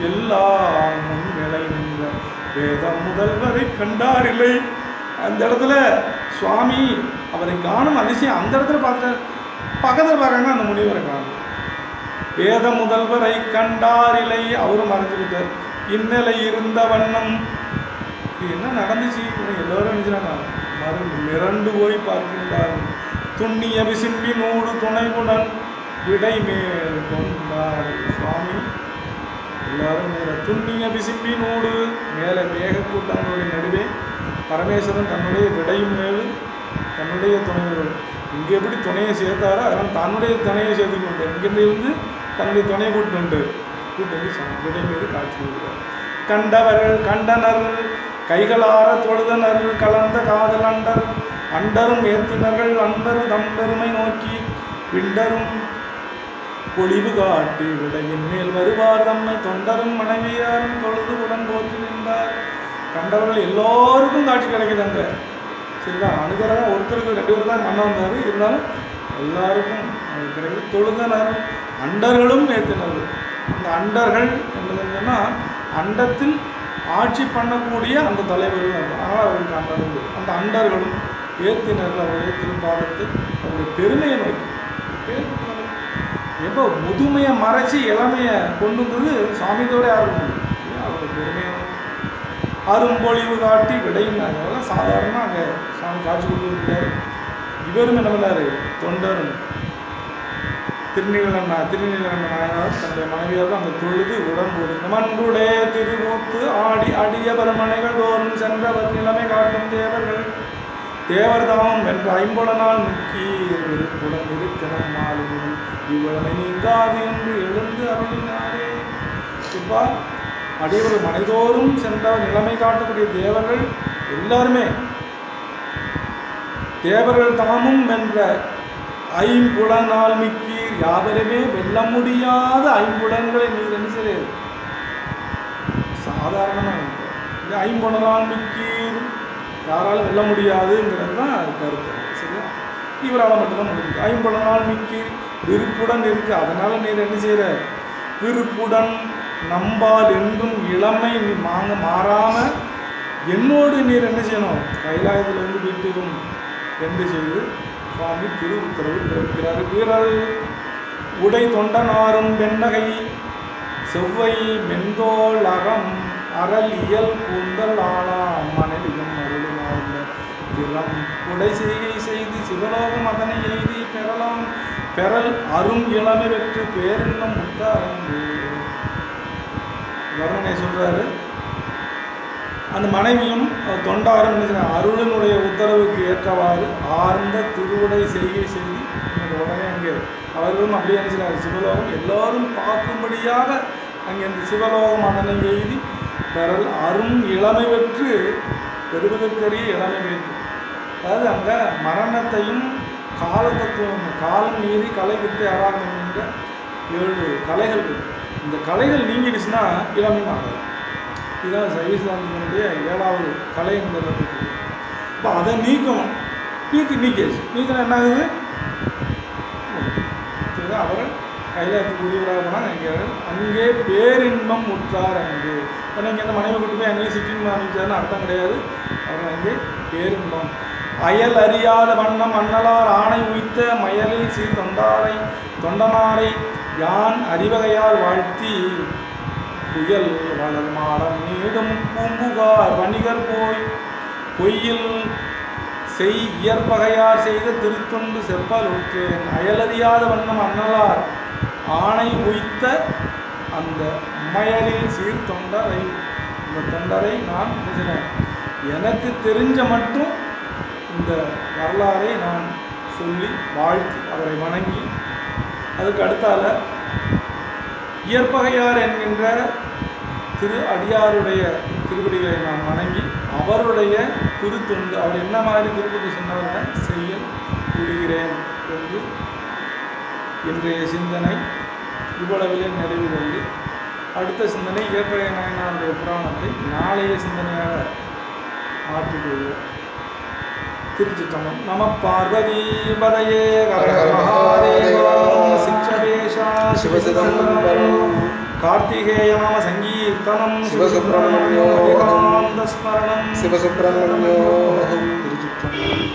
எல்லாம் முன்னிலை நின்ற வேத முதல்வரை கண்டாரில்லை. அந்த இடத்துல சுவாமி அவரை காணும் அதிசயம் அந்த இடத்துல பார்த்துட்டார். பக்கத்தில் பார்க்காங்க, அந்த முனிவரை காணும். வேத முதல்வரை கண்டாரில்லை, அவரும் மறைஞ்சுக்கிட்டார். இந்நிலை இருந்த வண்ணம் இது என்ன நடந்துச்சு எல்லோரும் நினைச்சாங்க. மிரண்டு போய் பார்க்கின்றார். துண்ணிய விசும்பி நூடு துணைவுடன் விடை மேல் கொண்டார் சுவாமி. எல்லாரும் துண்ணிய விசும்பி நூடு மேலே மேகக்கூட்டங்களுடைய நடுவே பரமேஸ்வரன் தன்னுடைய விடை மேல் தன்னுடைய துணைவர்கள் இங்கே எப்படி துணையை சேர்த்தாரோ அதனால் தன்னுடைய துணையை சேர்த்து கொண்டு இங்கிருந்து தன்னுடைய துணையை கூட்டு விடை மீது காட்சி கொடுக்கிறார். கண்டவர்கள் கண்டனர் கைகளார தொழுதனர் கலந்த காதல் அண்டர் அண்டரும் ஏத்தினர்கள் அண்டர் தம் பெருமை நோக்கி விண்டரும் பொழிவு காட்டி விடையின் மேல் வருவார் தம்மை தொண்டரும் மனைவியாரும் தொழுது உடன் போற்றி நின்றார். கண்டவர்கள் எல்லோருக்கும் காட்சி கிடைக்குதாங்க. சரிதான், அனுகரகம் ஒருத்தருக்கு 2 பேர் தான் மன்ன வந்தார், இருந்தாலும் எல்லாருக்கும் கிடைக்குது. தொழுதனர் அண்டர்களும் ஏத்தினர்கள். அந்த அண்டர்கள் என்னதுன்னா அண்டத்தில் ஆட்சி பண்ணக்கூடிய அந்த தலைவர்கள், அதனால் அவர்களுக்கு அண்டர்கள். அந்த அண்டர்களும் ஏத்தினர்கள் அவருடைய திருப்பாதத்தை அவருடைய பெருமையை நோக்கி. எப்போ முதுமையை மறைச்சி இளமையை கொண்டு வந்தது சுவாமி தவிர யாரும் அவருடைய பெருமையை நோக்கி அரும்பொழிவு காட்டி விடையினாங்க. அதெல்லாம் சாதாரணமாக அங்கே சுவாமி காட்சி கொடுத்துருக்காரு. இவரும் என்ன பண்ணார், தொண்டரும் திருநீலகண்ட நாயனார் தன்னுடைய மனைவியாக அந்த தொழுது உடன் போது மன்றுடைய திருமூத்து ஆடி அடிய பரமனைகள் தோறும் சென்றவர் நிலைமை காட்டும் தேவர்கள் தேவர்தாமம் வென்ற 50 நாள் முக்கி விருப்புடன் இருக்கிறம் மாலினும் இவ்வளவை நீங்காது என்று எழுந்து அருளினாரே. இப்பா அடியவர் மனைதோறும் சென்றவர் நிலைமை காட்டக்கூடிய தேவர்கள் எல்லாருமே தேவர்கள் தாமும் வென்ற 50 நாள் மிக்கீர் யாவருமே வெல்ல முடியாத 50 நீர் என்ன செய்ய சாதாரணமாக இந்த 50 நாள் மிக்கீர் யாராலும் வெல்ல முடியாதுங்கிறது தான் கருத்து. சரியா, இவரால் மட்டும்தான் முடியுது. 50 நாள் மிக்கீர் விருப்புடன் இருக்கு. அதனால நீர் என்ன செய்யற விருப்புடன் நம்பால் என்றும் இளமை நீ மாறாம என்னோடு நீர் என்ன செய்யணும் கைலாயத்திலிருந்து வீட்டிலும் என்று செய்து சுவாமி திரு உத்தரவு பிறப்பிக்கிறார். வீரல் உடை தொண்டனாரும் வெண்ணகை செவ்வை மெந்தோல் அறம் அறல் இயல் கூந்தல் ஆளாம் மனைவியும் அருளினார் திறம் உடை செய்கை செய்து சிவலோகம் அதனை எய்தி பெறலாம் பெறல் அரும் இளமை வெற்று பேரென்னும் முத்தாரங்கு வர்ணனை சொல்றாரு. அந்த மனைவியும் தொண்டாரும் அருளினுடைய உத்தரவுக்கு ஏற்றவாறு ஆர்ந்த திருவுடை செய்கை செய்து உடனே அங்கே அவர்களும் அப்படியே நினைச்சார் சிவலோகம் எல்லாரும் பார்க்கும்படியாக அங்கே அந்த சிவலோகம் அதனை எய்தி பெறல் அரும் இளமை பெற்று பெறுவதற்கரிய இளமை பெற்று. அதாவது அங்கே மரணத்தையும் கால தத்துவம் காலம் நீதி கலை வித்தை ஆராகம் என்கின்ற 7 கலைகள். இந்த கலைகள் நீங்கிடுச்சுன்னா இளமை மாறாது. இதுதான் சைவசிதாந்தத்தினுடைய 7வது கலை என்பது. இப்போ அதை நீக்கணும். நீக்கினா என்ன ஆகுது, அவர் கைலாயத்துக்கு உரியவராக போனால் அங்கே பேரின்பம் முற்றார். அங்கே இப்போ நீங்கள் அந்த மனைவி கூட்டு போய் அங்கேயே சிட்டின்னு ஆரம்பிச்சாருன்னு அர்த்தம் கிடையாது. அவர் அங்கே பேரின்பம் அயல் அறியாத வண்ணம் அண்ணலார் ஆணை உய்த்த மயலில் சீர் தொண்டனாரை யான் அறிவகையால் வாழ்த்தி புயல் வளர் மாடம் நீடும் பூம்புகார் வணிகர் போய் பொய்யில் செய் இயற்பகையார் செய்த திருத்தொண்டு செப்பல் உற்றேன் அயலறியாத வண்ணம் அண்ணலார் ஆணை உய்த்த அந்த மயலில் சீர் தொண்டரை இந்த தொண்டரை நான் நினைச்சினேன். எனக்கு தெரிஞ்ச மட்டும் இந்த வரலாறை நான் சொல்லி வாழ்த்தி அவரை வணங்கி அதுக்கு அடுத்தால இயற்பகையார் என்கின்ற திரு அடியாருடைய திருப்படிகளை நாம் வணங்கி அவருடைய திருத்தொண்டு அவர் என்ன மாதிரி திருப்பதி சொன்னவர்களை செய்ய கூறுகிறேன் என்று இன்றைய சிந்தனை இவ்வளவிலே நிறைவு கொண்டு அடுத்த சிந்தனை ஏற்றைய நாயனாருடைய புராணத்தை நாளைய சிந்தனையாக மாற்றிக்கொள்வோம். திருச்சிற்றம்பலம். நம பார்வதி பதையே ஹர மகாதேவா சிற்றவேஷா சிவசிதம்பரம் கார்த்திகேய நாம சங்கீர்த்தனம் சிவசுப்ரமண்யம் ஏகாந்த ஸ்மரணம் சிவசுப்ரமண்யம். திருச்சிற்றம்பலம்.